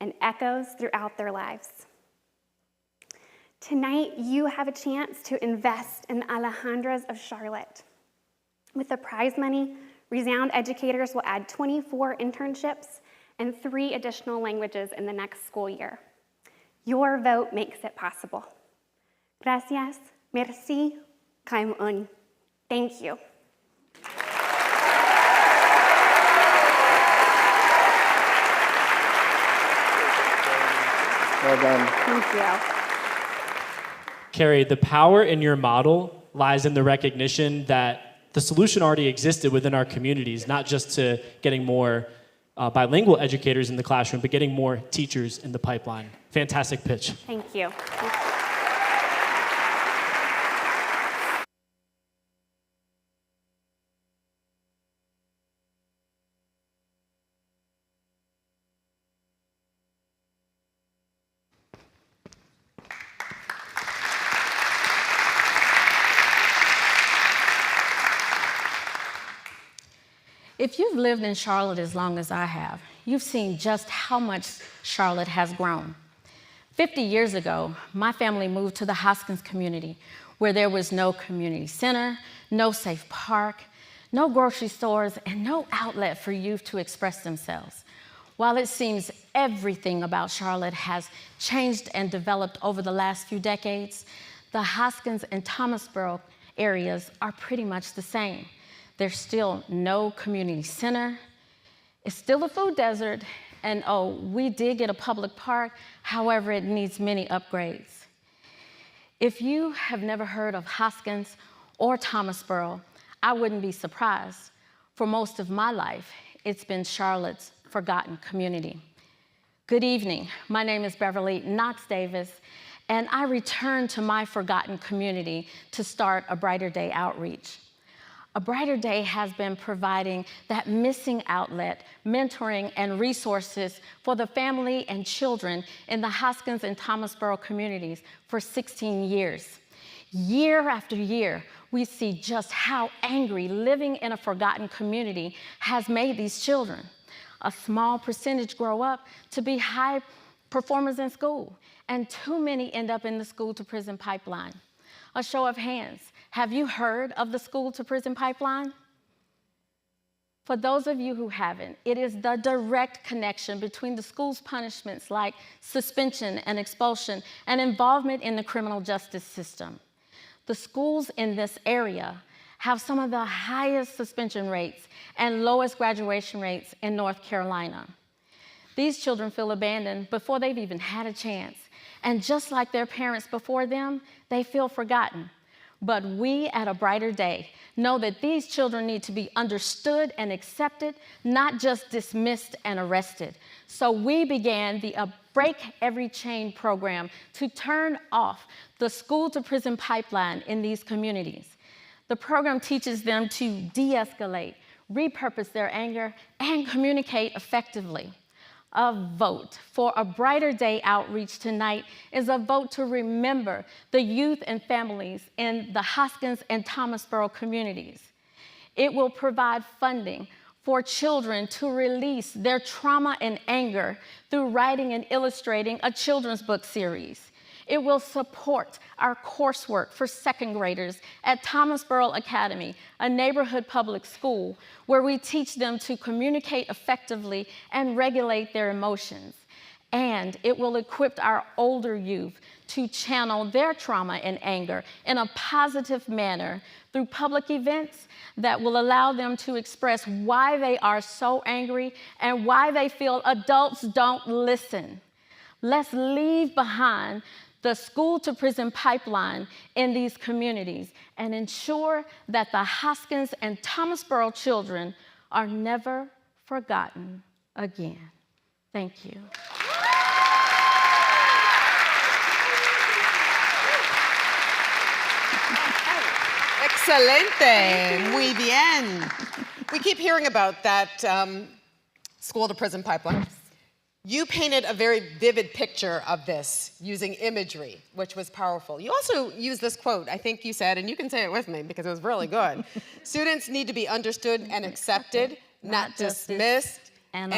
Speaker 12: and echoes throughout their lives. Tonight, you have a chance to invest in the Alejandras of Charlotte. With the prize money, Resound educators will add 24 internships and 3 additional languages in the next school year. Your vote makes it possible. Gracias, merci, kaimun. Thank you.
Speaker 7: Well done.
Speaker 12: Thank you.
Speaker 3: Carrie, the power in your model lies in the recognition that the solution already existed within our communities, not just to getting more bilingual educators in the classroom, but getting more teachers in the pipeline. Fantastic pitch.
Speaker 12: Thank you.
Speaker 13: If you've lived in Charlotte as long as I have, you've seen just how much Charlotte has grown. 50 years ago, my family moved to the Hoskins community, where there was no community center, no safe park, no grocery stores, and no outlet for youth to express themselves. While it seems everything about Charlotte has changed and developed over the last few decades, the Hoskins and Thomasboro areas are pretty much the same. There's still no community center. It's still a food desert. And oh, we did get a public park. However, it needs many upgrades. If you have never heard of Hoskins or Thomasboro, I wouldn't be surprised. For most of my life, it's been Charlotte's forgotten community. Good evening. My name is Beverly Knox Davis, and I returned to my forgotten community to start a Brighter Day outreach. A Brighter Day has been providing that missing outlet, mentoring, and resources for the family and children in the Hoskins and Thomasboro communities for 16 years. Year after year, we see just how angry living in a forgotten community has made these children. A small percentage grow up to be high performers in school, and too many end up in the school-to-prison pipeline. A show of hands. Have you heard of the school-to-prison pipeline? For those of you who haven't, it is the direct connection between the school's punishments like suspension and expulsion and involvement in the criminal justice system. The schools in this area have some of the highest suspension rates and lowest graduation rates in North Carolina. These children feel abandoned before they've even had a chance. And just like their parents before them, they feel forgotten. But we at A Brighter Day know that these children need to be understood and accepted, not just dismissed and arrested. So we began the Break Every Chain program to turn off the school-to-prison pipeline in these communities. The program teaches them to de-escalate, repurpose their anger, and communicate effectively. A vote for A Brighter Day outreach tonight is a vote to remember the youth and families in the Hoskins and Thomasboro communities. It will provide funding for children to release their trauma and anger through writing and illustrating a children's book series. It will support our coursework for second graders at Thomasboro Academy, a neighborhood public school where we teach them to communicate effectively and regulate their emotions. And it will equip our older youth to channel their trauma and anger in a positive manner through public events that will allow them to express why they are so angry and why they feel adults don't listen. Let's leave behind the school-to-prison pipeline in these communities and ensure that the Hoskins and Thomasboro children are never forgotten again. Thank you.
Speaker 4: Excelente, muy bien. We keep hearing about that school to prison pipeline. You painted a very vivid picture of this using imagery, which was powerful. You also used this quote, I think you said, and you can say it with me because it was really good. Students need to be understood and accepted, not dismissed and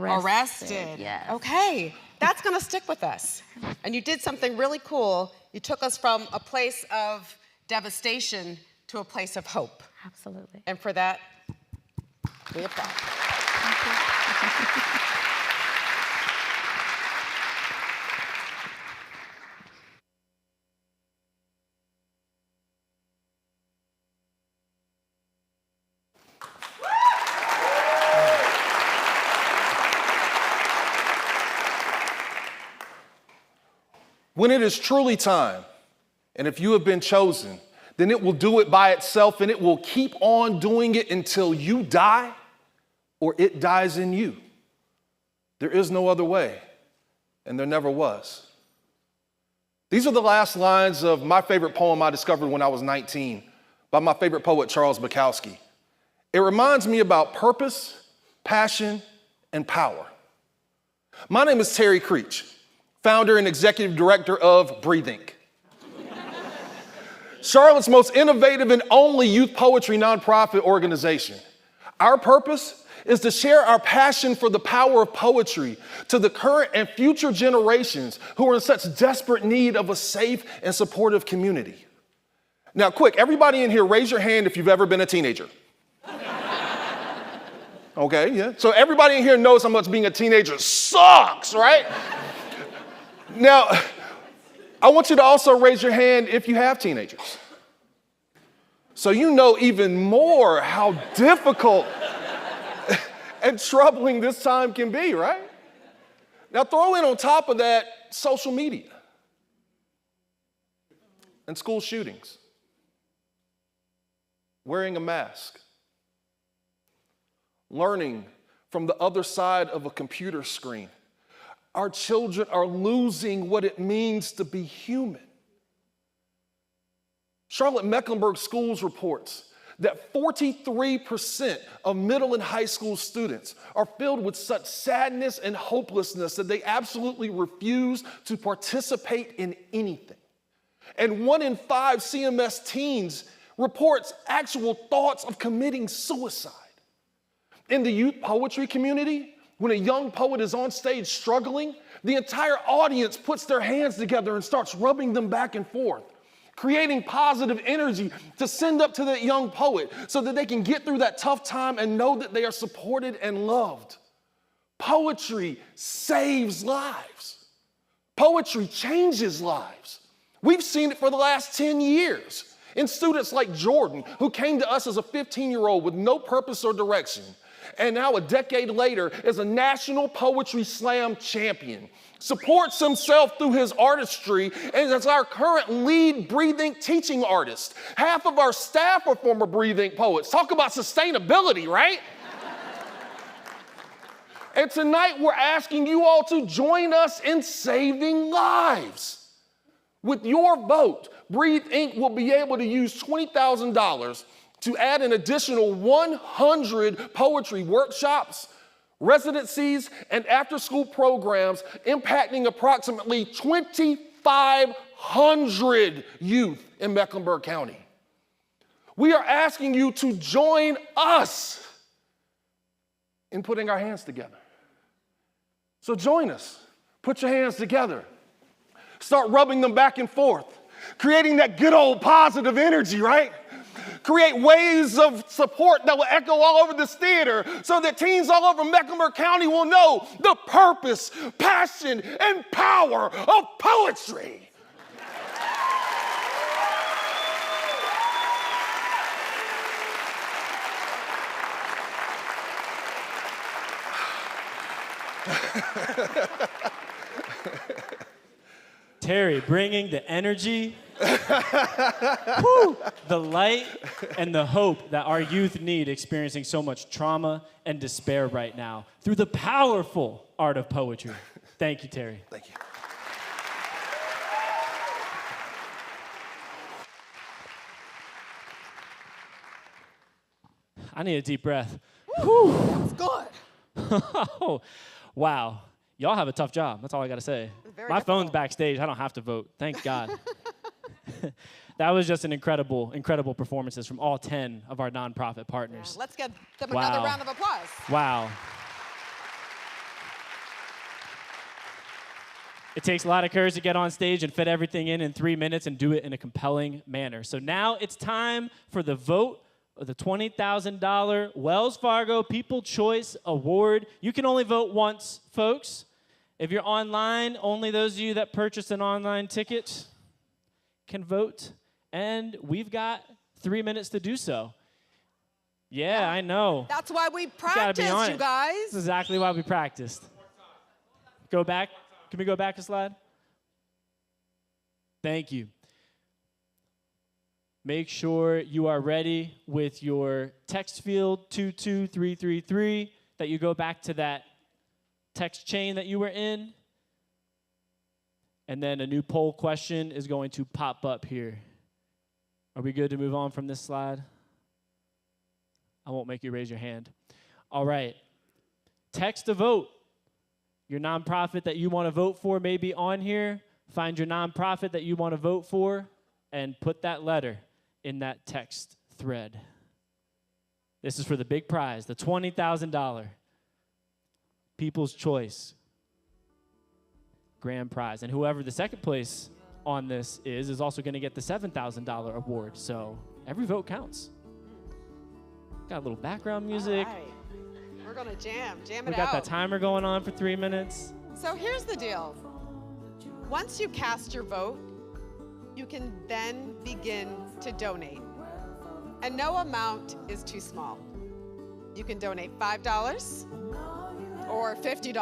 Speaker 4: arrested.
Speaker 13: Yes.
Speaker 4: Okay, that's gonna stick with us. And you did something really cool. You took us from a place of devastation to a place of hope.
Speaker 13: Absolutely.
Speaker 4: And for that, we applaud.
Speaker 14: When it is truly time, and if you have been chosen, then it will do it by itself and it will keep on doing it until you die or it dies in you. There is no other way, and there never was. These are the last lines of my favorite poem I discovered when I was 19 by my favorite poet, Charles Bukowski. It reminds me about purpose, passion, and power. My name is Terry Creech, founder and executive director of Breathe Inc., Charlotte's most innovative and only youth poetry nonprofit organization. Our purpose is to share our passion for the power of poetry to the current and future generations who are in such desperate need of a safe and supportive community. Now, quick, everybody in here, raise your hand if you've ever been a teenager. Okay, yeah. So everybody in here knows how much being a teenager sucks, right? Now, I want you to also raise your hand if you have teenagers. So you know even more how difficult and troubling this time can be, right? Now throw in on top of that social media and school shootings, wearing a mask, learning from the other side of a computer screen. Our children are losing what it means to be human. Charlotte-Mecklenburg Schools reports that 43% of middle and high school students are filled with such sadness and hopelessness that they absolutely refuse to participate in anything. And 1 in 5 CMS teens reports actual thoughts of committing suicide. In the youth poetry community, when a young poet is on stage struggling, the entire audience puts their hands together and starts rubbing them back and forth, creating positive energy to send up to that young poet so that they can get through that tough time and know that they are supported and loved. Poetry saves lives. Poetry changes lives. We've seen it for the last 10 years in students like Jordan, who came to us as a 15-year-old with no purpose or direction, and now a decade later is a national poetry slam champion, supports himself through his artistry, and is our current lead Breathe Inc. teaching artist. Half of our staff are former Breathe Inc. poets. Talk about sustainability, right? And tonight we're asking you all to join us in saving lives. With your vote, Breathe Inc. will be able to use $20,000 to add an additional 100 poetry workshops, residencies, and after-school programs impacting approximately 2,500 youth in Mecklenburg County. We are asking you to join us in putting our hands together. So join us. Put your hands together. Start rubbing them back and forth, creating that good old positive energy, right? Create waves of support that will echo all over this theater so that teens all over Mecklenburg County will know the purpose, passion, and power of poetry.
Speaker 3: Terry, bringing the energy Whew. The light and the hope that our youth need experiencing so much trauma and despair right now through the powerful art of poetry. Thank you, Terry.
Speaker 14: Thank you.
Speaker 3: I need a deep breath.
Speaker 4: That's good.
Speaker 3: Oh, wow. Y'all have a tough job. That's all I got to say. My phone's backstage. I don't have to vote. Thank God. That was just an incredible performances from all 10 of our nonprofit partners.
Speaker 4: Yeah, let's give them another round of applause.
Speaker 3: Wow. It takes a lot of courage to get on stage and fit everything in 3 minutes and do it in a compelling manner. So now it's time for the vote of the $20,000 Wells Fargo People Choice Award. You can only vote once, folks. If you're online, only those of you that purchased an online ticket can vote. And we've got 3 minutes to do so. Yeah, I know.
Speaker 4: That's why we practiced, you guys.
Speaker 3: That's exactly why we practiced. Go back. Can we go back a slide? Thank you. Make sure you are ready with your text field 22333, that you go back to that text chain that you were in. And then a new poll question is going to pop up here. Are we good to move on from this slide? I won't make you raise your hand. All right. Text a vote. Your nonprofit that you want to vote for may be on here. Find your nonprofit that you want to vote for and put that letter in that text thread. This is for the big prize, the $20,000 People's Choice grand prize. And whoever the second place on this is also going to get the $7,000 award. So every vote counts. Got a little background music.
Speaker 4: All right. We're going to jam it out.
Speaker 3: We got that timer going on for 3 minutes.
Speaker 4: So here's the deal. Once you cast your vote, you can then begin to donate. And no amount is too small. You can donate $5 or $50,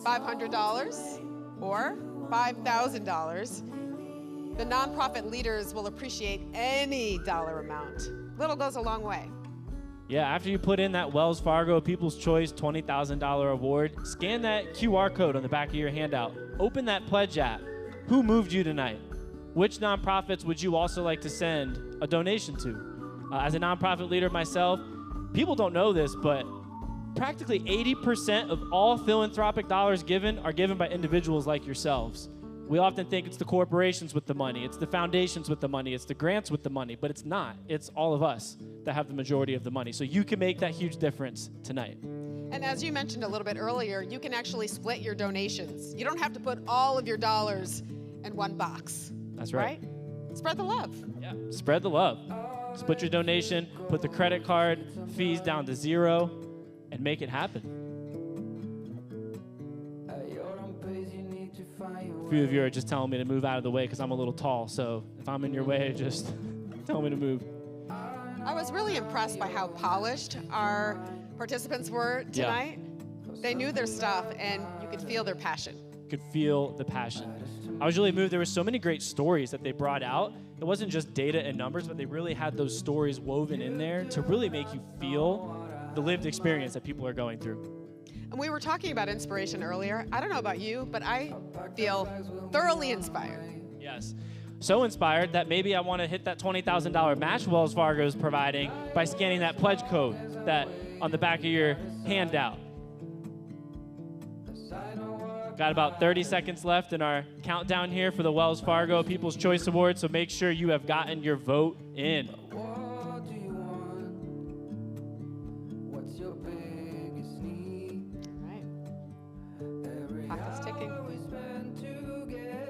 Speaker 4: $500, or $5,000. The nonprofit leaders will appreciate any dollar amount. Little goes a long way.
Speaker 3: Yeah, after you put in that Wells Fargo People's Choice $20,000 award, scan that QR code on the back of your handout. Open that pledge app. Who moved you tonight? Which nonprofits would you also like to send a donation to? As a nonprofit leader myself, people don't know this, but practically 80% of all philanthropic dollars given are given by individuals like yourselves. We often think it's the corporations with the money, it's the foundations with the money, it's the grants with the money, but it's not. It's all of us that have the majority of the money. So you can make that huge difference tonight.
Speaker 4: And as you mentioned a little bit earlier, you can actually split your donations. You don't have to put all of your dollars in one box.
Speaker 3: That's right.
Speaker 4: Spread the love.
Speaker 3: Yeah, spread the love. Split your donation, put the credit card fees down to 0, and make it happen. A few of you are just telling me to move out of the way because I'm a little tall, so if I'm in your way, just tell me to move.
Speaker 4: I was really impressed by how polished our participants were tonight. Yeah. They knew their stuff, and you could feel their passion.
Speaker 3: Could feel the passion. I was really moved. There were so many great stories that they brought out. It wasn't just data and numbers, but they really had those stories woven in there to really make you feel the lived experience that people are going through.
Speaker 4: And we were talking about inspiration earlier. I don't know about you, but I feel thoroughly inspired.
Speaker 3: Yes. So inspired that maybe I want to hit that $20,000 match Wells Fargo is providing by scanning that pledge code that on the back of your handout. Got about 30 seconds left in our countdown here for the Wells Fargo People's Choice Award, so make sure you have gotten your vote in.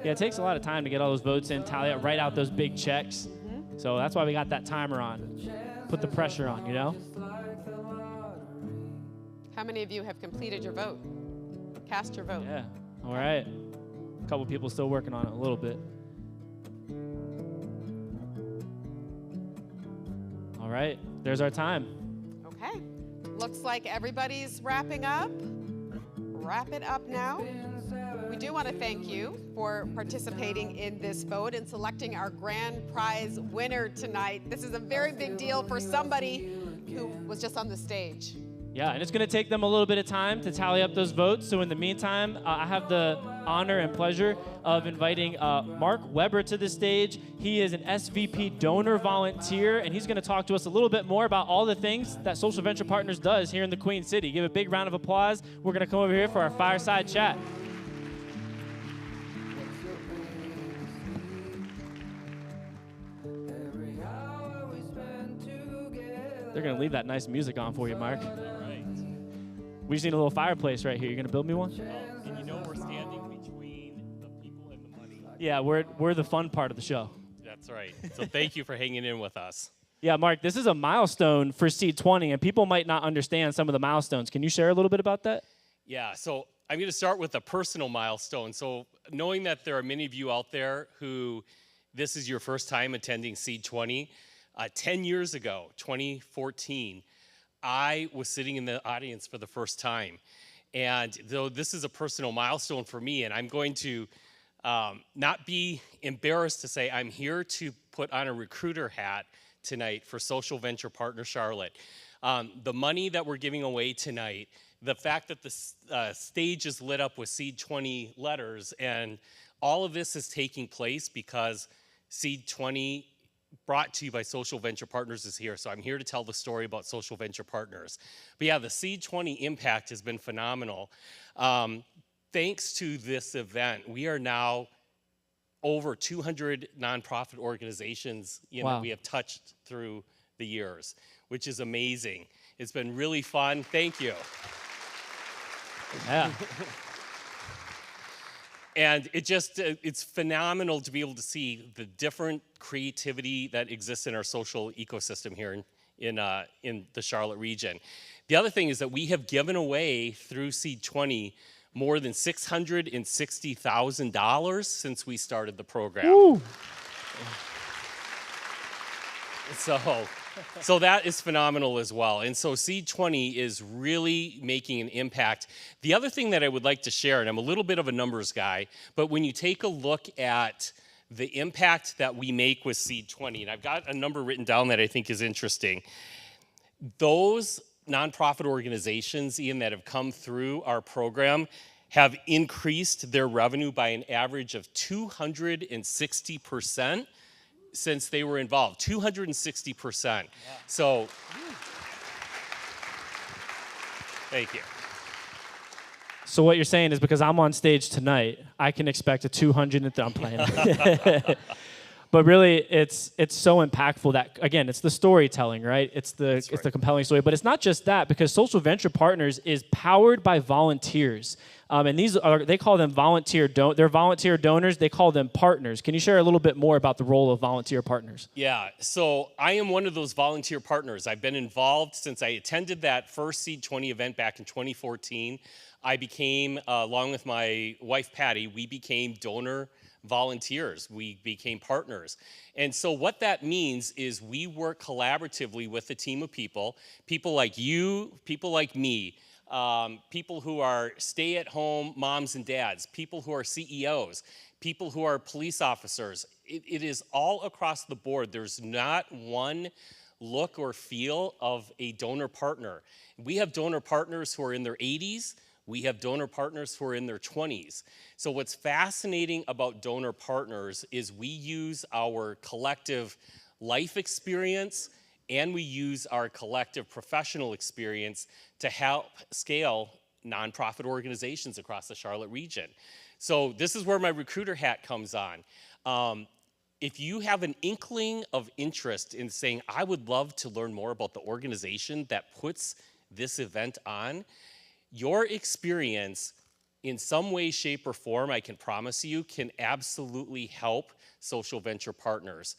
Speaker 3: Yeah, it takes a lot of time to get all those votes in, tally it, write out those big checks. So that's why we got that timer on. Put the pressure on, you know?
Speaker 4: How many of you have completed your vote? Cast your vote.
Speaker 3: Yeah, all right. A couple people still working on it a little bit. All right, there's our time.
Speaker 4: Okay, looks like everybody's wrapping up. Wrap it up now. we do want to thank you for participating in this vote and selecting our grand prize winner tonight. This is a very big deal for somebody who was just on the stage.
Speaker 3: Yeah, and it's going to take them a little bit of time to tally up those votes. So in the meantime, I have the honor and pleasure of inviting Mark Weber to the stage. He is an SVP donor volunteer, and he's going to talk to us a little bit more about all the things that Social Venture Partners does here in the Queen City. Give a big round of applause. We're going to come over here for our fireside chat. They're going to leave that nice music on for you, Mark. We just need a little fireplace right here. You gonna build me one?
Speaker 15: Oh, and you know we're standing between the people and the money.
Speaker 3: Yeah, we're the fun part of the show.
Speaker 15: That's right. So thank you for hanging in with us.
Speaker 3: Yeah, Mark, this is a milestone for SEED20, and people might not understand some of the milestones. Can you share a little bit about that?
Speaker 15: Yeah, so I'm going to start with a personal milestone. So knowing that there are many of you out there who this is your first time attending SEED20, 10 years ago, 2014, I was sitting in the audience for the first time. And though this is a personal milestone for me, and I'm going to not be embarrassed to say I'm here to put on a recruiter hat tonight for Social Venture Partner Charlotte. The money that we're giving away tonight, the fact that the stage is lit up with SEED20 letters, and all of this is taking place because SEED20 brought to you by Social Venture Partners is here. So I'm here to tell the story about Social Venture Partners. But yeah, the SEED20 impact has been phenomenal. Thanks to this event, we are now over 200 nonprofit organizations that we have touched through the years, which is amazing. It's been really fun. Thank you.
Speaker 3: Yeah.
Speaker 15: And it's phenomenal to be able to see the different creativity that exists in our social ecosystem here in the Charlotte region. The other thing is that we have given away through SEED20 more than $660,000 since we started the program.
Speaker 3: Woo.
Speaker 15: So that is phenomenal as well. And so SEED20 is really making an impact. The other thing that I would like to share, and I'm a little bit of a numbers guy, but when you take a look at the impact that we make with SEED20, and I've got a number written down that I think is interesting. Those nonprofit organizations, Ian, that have come through our program have increased their revenue by an average of 260% since they were involved, 260%. Yeah. So, thank you.
Speaker 3: So what you're saying is because I'm on stage tonight, I can expect a 200, I'm playing. But really, it's so impactful that, again, it's the storytelling, right? It's the compelling story. But it's not just that, because Social Venture Partners is powered by volunteers. And they call them they're volunteer donors. They call them partners. Can you share a little bit more about the role of volunteer partners?
Speaker 15: Yeah, so I am one of those volunteer partners. I've been involved since I attended that first SEED20 event back in 2014. I became, along with my wife, Patty, we became donor volunteers. We became partners. And so what that means is we work collaboratively with a team of people like you, people like me, people who are stay-at-home moms and dads, people who are CEOs, people who are police officers. It is all across the board. There's not one look or feel of a donor partner. We have donor partners who are in their 80s. We have donor partners who are in their 20s. So what's fascinating about donor partners is we use our collective life experience and we use our collective professional experience to help scale nonprofit organizations across the Charlotte region. So this is where my recruiter hat comes on. If you have an inkling of interest in saying, I would love to learn more about the organization that puts this event on, your experience in some way, shape, or form, I can promise you, can absolutely help Social Venture Partners.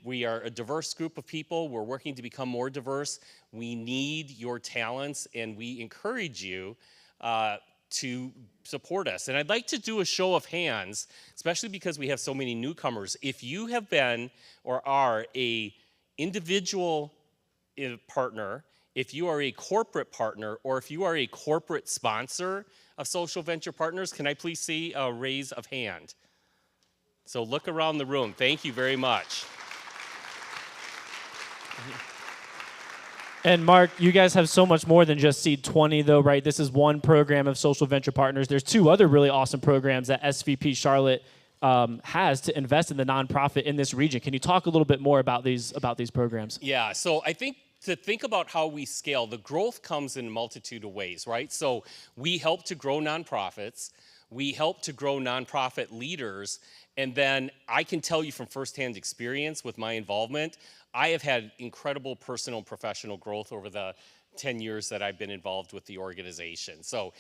Speaker 15: We are a diverse group of people. We're working to become more diverse. We need your talents, and we encourage you to support us. And I'd like to do a show of hands, especially because we have so many newcomers. If you have been or are a individual partner if you are a corporate partner or if you are a corporate sponsor of Social Venture Partners, can I please see a raise of hand? So look around the room. Thank you very much.
Speaker 3: And Mark, you guys have so much more than just SEED20 though, right? This is one program of Social Venture Partners. There's two other really awesome programs that SVP Charlotte has to invest in the nonprofit in this region. Can you talk a little bit more about these programs?
Speaker 15: Yeah, so I think to think about how we scale, the growth comes in a multitude of ways, right? So we help to grow nonprofits, we help to grow nonprofit leaders, and then I can tell you from firsthand experience with my involvement, I have had incredible personal and professional growth over the 10 years that I've been involved with the organization. So,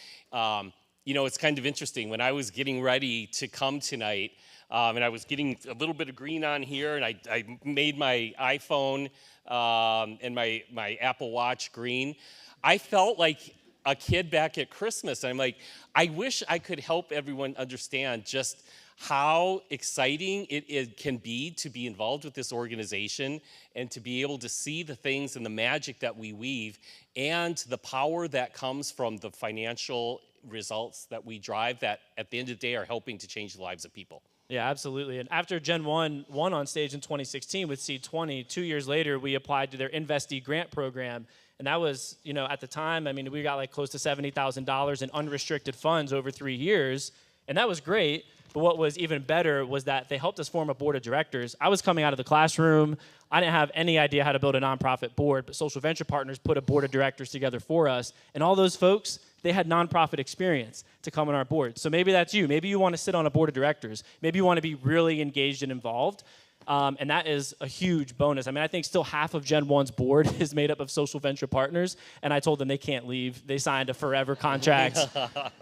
Speaker 15: you know, it's kind of interesting. When I was getting ready to come tonight, and I was getting a little bit of green on here, and I made my iPhone and my Apple Watch green, I felt like a kid back at Christmas. And I'm like, I wish I could help everyone understand just how exciting it can be to be involved with this organization and to be able to see the things and the magic that we weave and the power that comes from the financial results that we drive that at the end of the day are helping to change the lives of people.
Speaker 3: Yeah, absolutely. And after Gen 1 won OnStage in 2016 with SEED20, 2 years later, we applied to their Investee grant program. And that was, you know, at the time, I mean, we got like close to $70,000 in unrestricted funds over 3 years. And that was great. But what was even better was that they helped us form a board of directors. I was coming out of the classroom. I didn't have any idea how to build a nonprofit board, but Social Venture Partners put a board of directors together for us. And all those folks, they had nonprofit experience to come on our board. So maybe that's you. Maybe you want to sit on a board of directors. Maybe you want to be really engaged and involved. And that is a huge bonus. I mean, I think still half of Gen 1's board is made up of Social Venture Partners, and I told them they can't leave. They signed a forever contract.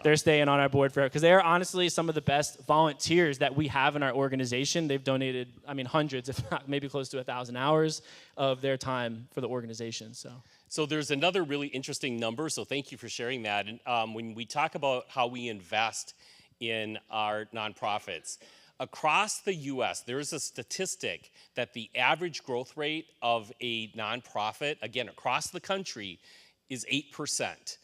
Speaker 3: They're staying on our board forever, because they are honestly some of the best volunteers that we have in our organization. They've donated, I mean, hundreds, if not maybe close to 1,000 hours of their time for the organization.
Speaker 15: So there's another really interesting number, so thank you for sharing that. And when we talk about how we invest in our nonprofits, across the U.S., there is a statistic that the average growth rate of a nonprofit, again, across the country, is 8%.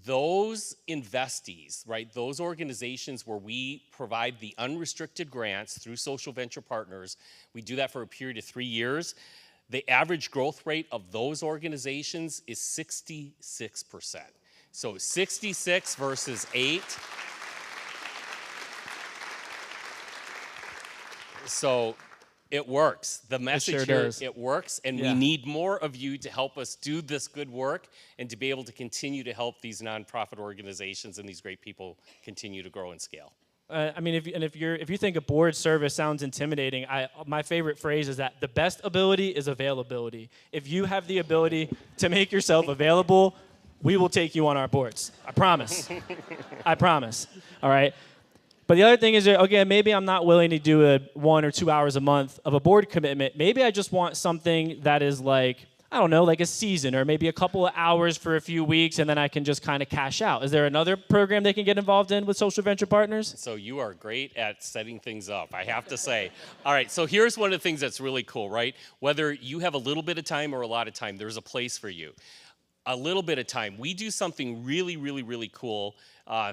Speaker 15: Those investees, right, those organizations where we provide the unrestricted grants through Social Venture Partners, we do that for a period of 3 years. The average growth rate of those organizations is 66%. So 66 versus 8. So it works. The message here, it works, and we need more of you to help us do this good work and to be able to continue to help these nonprofit organizations and these great people continue to grow and scale.
Speaker 3: I mean, if you think a board service sounds intimidating, my favorite phrase is that the best ability is availability. If you have the ability to make yourself available, we will take you on our boards. I promise. I promise. All right. But the other thing is, okay, maybe I'm not willing to do a 1 or 2 hours a month of a board commitment. Maybe I just want something that is like, I don't know, like a season or maybe a couple of hours for a few weeks, and then I can just kind of cash out. Is there another program they can get involved in with Social Venture Partners?
Speaker 15: So you are great at setting things up, I have to say. All right, so here's one of the things that's really cool, right? Whether you have a little bit of time or a lot of time, there's a place for you. A little bit of time. We do something really, really, really cool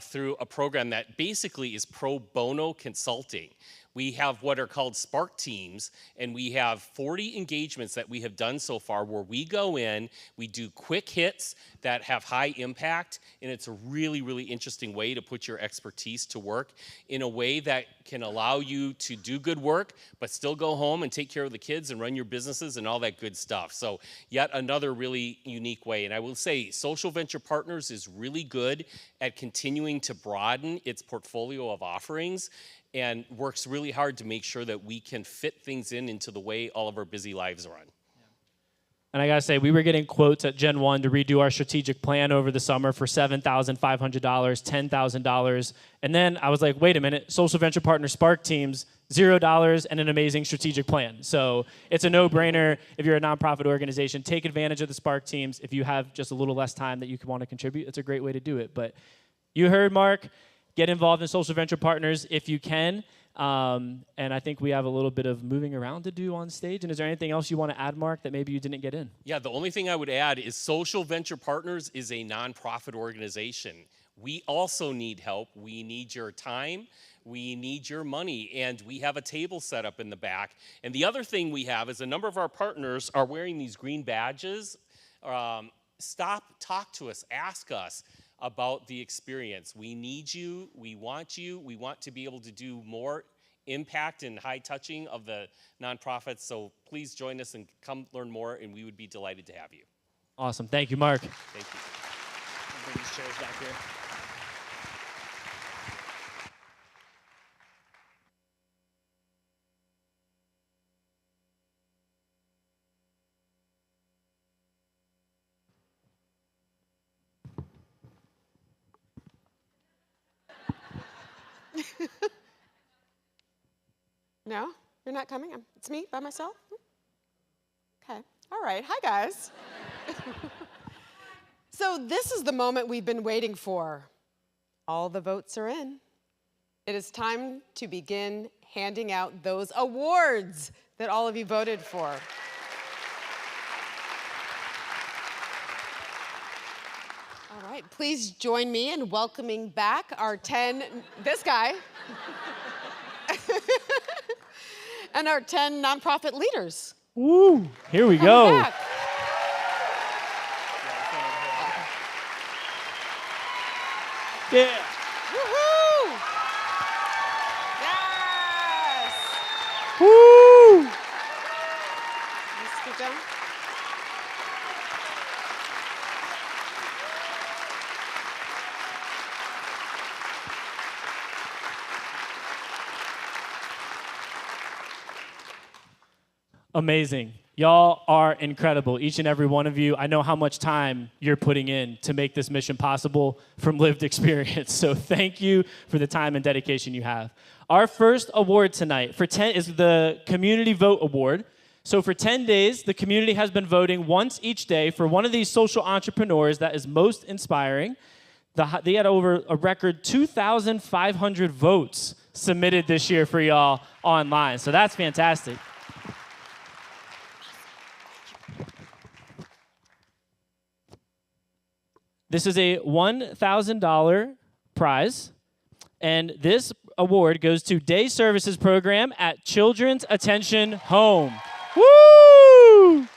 Speaker 15: through a program that basically is pro bono consulting. We have what are called Spark teams, and we have 40 engagements that we have done so far where we go in, we do quick hits that have high impact, and it's a really, really interesting way to put your expertise to work in a way that can allow you to do good work, but still go home and take care of the kids and run your businesses and all that good stuff. So yet another really unique way. And I will say Social Venture Partners is really good at continuing to broaden its portfolio of offerings and works really hard to make sure that we can fit things into the way all of our busy lives run.
Speaker 3: And I gotta say, we were getting quotes at Gen 1 to redo our strategic plan over the summer for $7,500, $10,000. And then I was like, wait a minute, Social Venture Partners Spark teams, $0 and an amazing strategic plan. So it's a no-brainer. If you're a nonprofit organization, take advantage of the Spark teams. If you have just a little less time that you want to contribute, it's a great way to do it. But you heard Mark. Get involved in Social Venture Partners if you can. And I think we have a little bit of moving around to do on stage. And is there anything else you want to add, Mark, that maybe you didn't get in?
Speaker 15: Yeah, the only thing I would add is Social Venture Partners is a nonprofit organization. We also need help. We need your time. We need your money. And we have a table set up in the back. And the other thing we have is a number of our partners are wearing these green badges. Stop, talk to us, ask us about the experience. We need you. We want to be able to do more impact and high touching of the nonprofits. So please join us and come learn more, and we would be delighted to have you.
Speaker 3: Awesome. Thank you, Mark.
Speaker 15: Thank you.
Speaker 3: I'll bring these chairs back here.
Speaker 4: No? You're not coming? It's me by myself? Okay. All right. Hi, guys. So this is the moment we've been waiting for. All the votes are in. It is time to begin handing out those awards that all of you voted for. All right. Please join me in welcoming back our 10, this guy, and our 10 nonprofit leaders.
Speaker 3: Woo! Here we go.
Speaker 4: Back.
Speaker 3: Yeah.
Speaker 4: Woohoo! Yes!
Speaker 3: Woo!
Speaker 4: Let's get down.
Speaker 3: Amazing. Y'all are incredible, each and every one of you. I know how much time you're putting in to make this mission possible from lived experience. So thank you for the time and dedication you have. Our first award tonight for 10 is the Community Vote Award. So for 10 days, the community has been voting once each day for one of these social entrepreneurs that is most inspiring. They had over a record 2,500 votes submitted this year for y'all online. So that's fantastic. This is a $1,000 prize, and this award goes to Day Services Program at Children's Attention Home. Woo!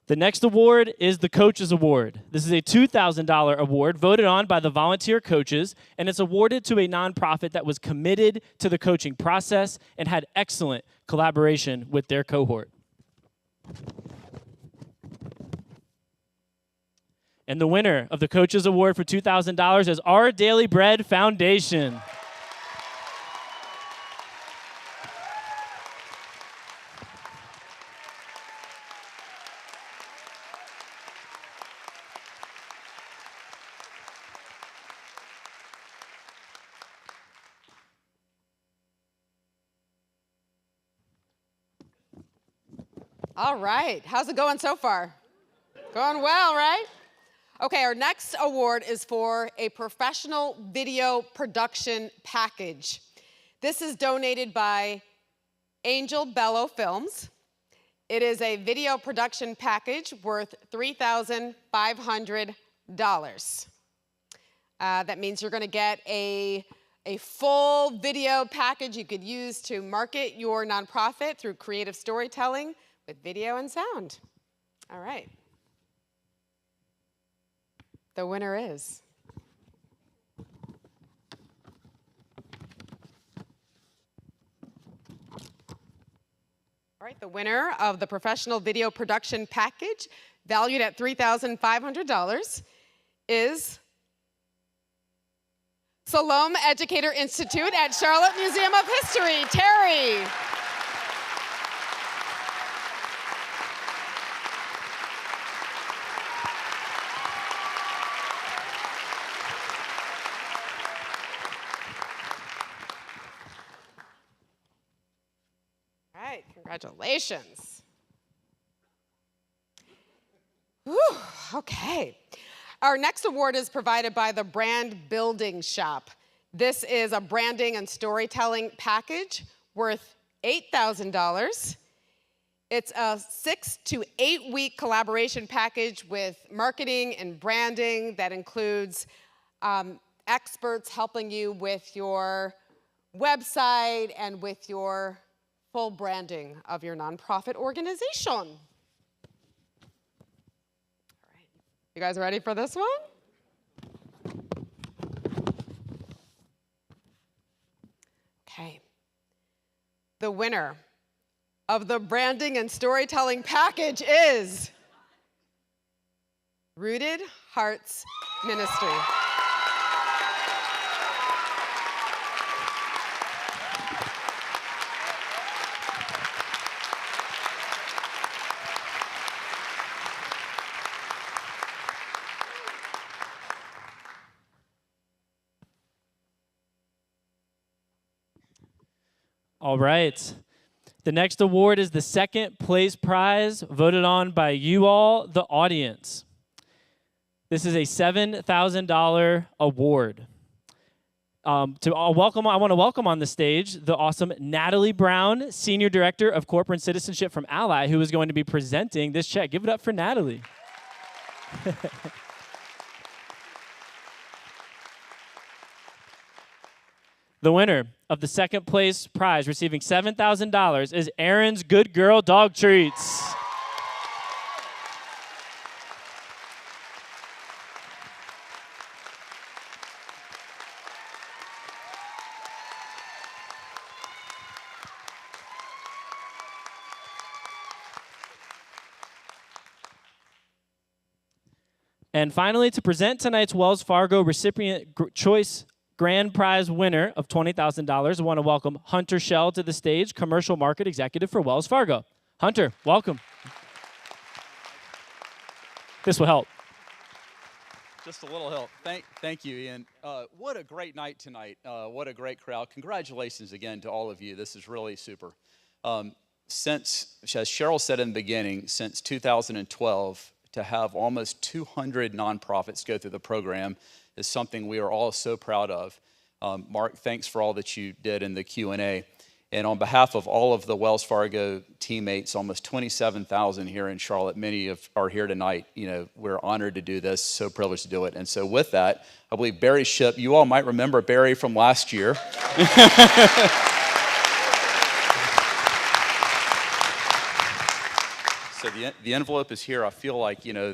Speaker 3: The next award is the Coaches Award. This is a $2,000 award voted on by the volunteer coaches, and it's awarded to a nonprofit that was committed to the coaching process and had excellent collaboration with their cohort. And the winner of the Coaches Award for $2,000 is Our Daily Bread Foundation.
Speaker 4: All right. How's it going so far? Going well, right? Okay, our next award is for a professional video production package. This is donated by Angel Bello Films. It is a video production package worth $3,500. That means you're going to get a full video package you could use to market your nonprofit through creative storytelling with video and sound. All right. The winner is all right, the winner of the professional video production package, valued at $3,500, is Salome Educator Institute at Charlotte Museum of History, Terry. Congratulations. Whew, okay. Our next award is provided by the Brand Building Shop. This is a branding and storytelling package worth $8,000. It's a 6 to 8 week collaboration package with marketing and branding that includes experts helping you with your website and with your full branding of your nonprofit organization. All right. You guys ready for this one? Okay. The winner of the branding and storytelling package is Rooted Hearts Ministry.
Speaker 3: All right. The next award is the second place prize voted on by you all, the audience. This is a $7,000 award. I want to welcome on the stage the awesome Natalie Brown, Senior Director of Corporate Citizenship from Ally, who is going to be presenting this check. Give it up for Natalie. The winner of the second place prize, receiving $7,000, is Aaron's Good Girl Dog Treats. And finally, to present tonight's Wells Fargo Recipient Choice Grand Prize winner of $20,000, I want to welcome Hunter Shell to the stage, Commercial Market Executive for Wells Fargo. Hunter, welcome. This will help.
Speaker 16: Just a little help. Thank you, Ian. What a great night tonight. What a great crowd. Congratulations again to all of you. This is really super. Since, as Cheryl said in the beginning, since 2012, to have almost 200 nonprofits go through the program is something we are all so proud of. Mark, thanks for all that you did in the Q&A. And on behalf of all of the Wells Fargo teammates, almost 27,000 here in Charlotte, many are here tonight. You know, we're honored to do this, so privileged to do it. And so with that, I believe Barry Shipp, you all might remember Barry from last year. So the envelope is here. I feel like, you know,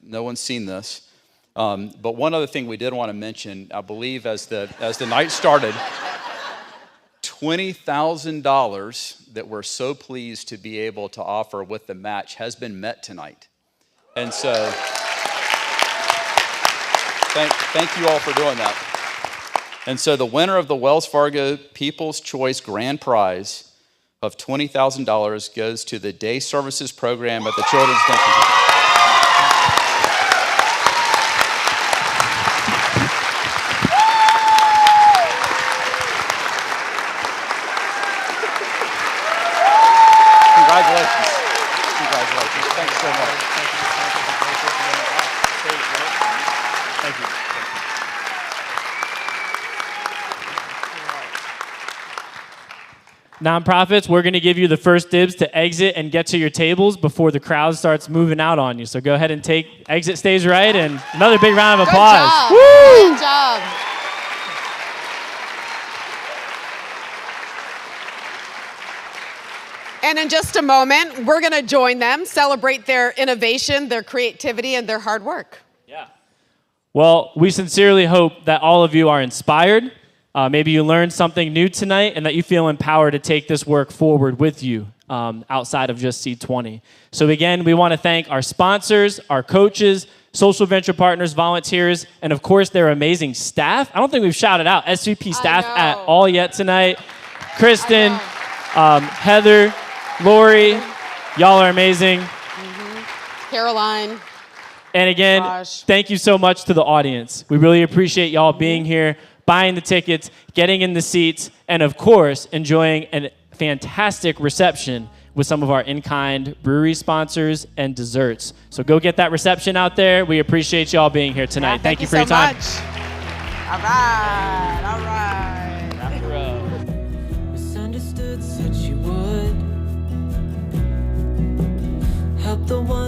Speaker 16: no one's seen this. But one other thing we did want to mention, I believe as the night started, $20,000 that we're so pleased to be able to offer with the match has been met tonight. And so thank you all for doing that. And so the winner of the Wells Fargo People's Choice Grand Prize of $20,000 goes to the Day Services Program at the Children's Pension Fund. Congratulations. Congratulations. Thanks so much. Thank you.
Speaker 3: Nonprofits, we're going to give you the first dibs to exit and get to your tables before the crowd starts moving out on you. So go ahead and exit stage right, and another big round of applause.
Speaker 4: Good job.
Speaker 3: Woo!
Speaker 4: Good job. And in just a moment, we're going to join them, celebrate their innovation, their creativity, and their hard work.
Speaker 3: Yeah. Well, we sincerely hope that all of you are inspired. Maybe you learned something new tonight and that you feel empowered to take this work forward with you outside of just SEED20. So again, we want to thank our sponsors, our coaches, social venture partners, volunteers, and of course their amazing staff. I don't think we've shouted out SVP staff at all yet tonight. Kristen, Heather, Lori, y'all are amazing.
Speaker 4: Caroline.
Speaker 3: And again, thank you so much to the audience. We really appreciate y'all being here, buying the tickets, getting in the seats, and of course, enjoying a fantastic reception with some of our in-kind brewery sponsors and desserts. So go get that reception out there. We appreciate you all being here tonight.
Speaker 4: Yeah,
Speaker 3: thank you for your time.
Speaker 4: Much. All right, all right.
Speaker 3: Wrap the row.
Speaker 17: Misunderstood, said she would help the one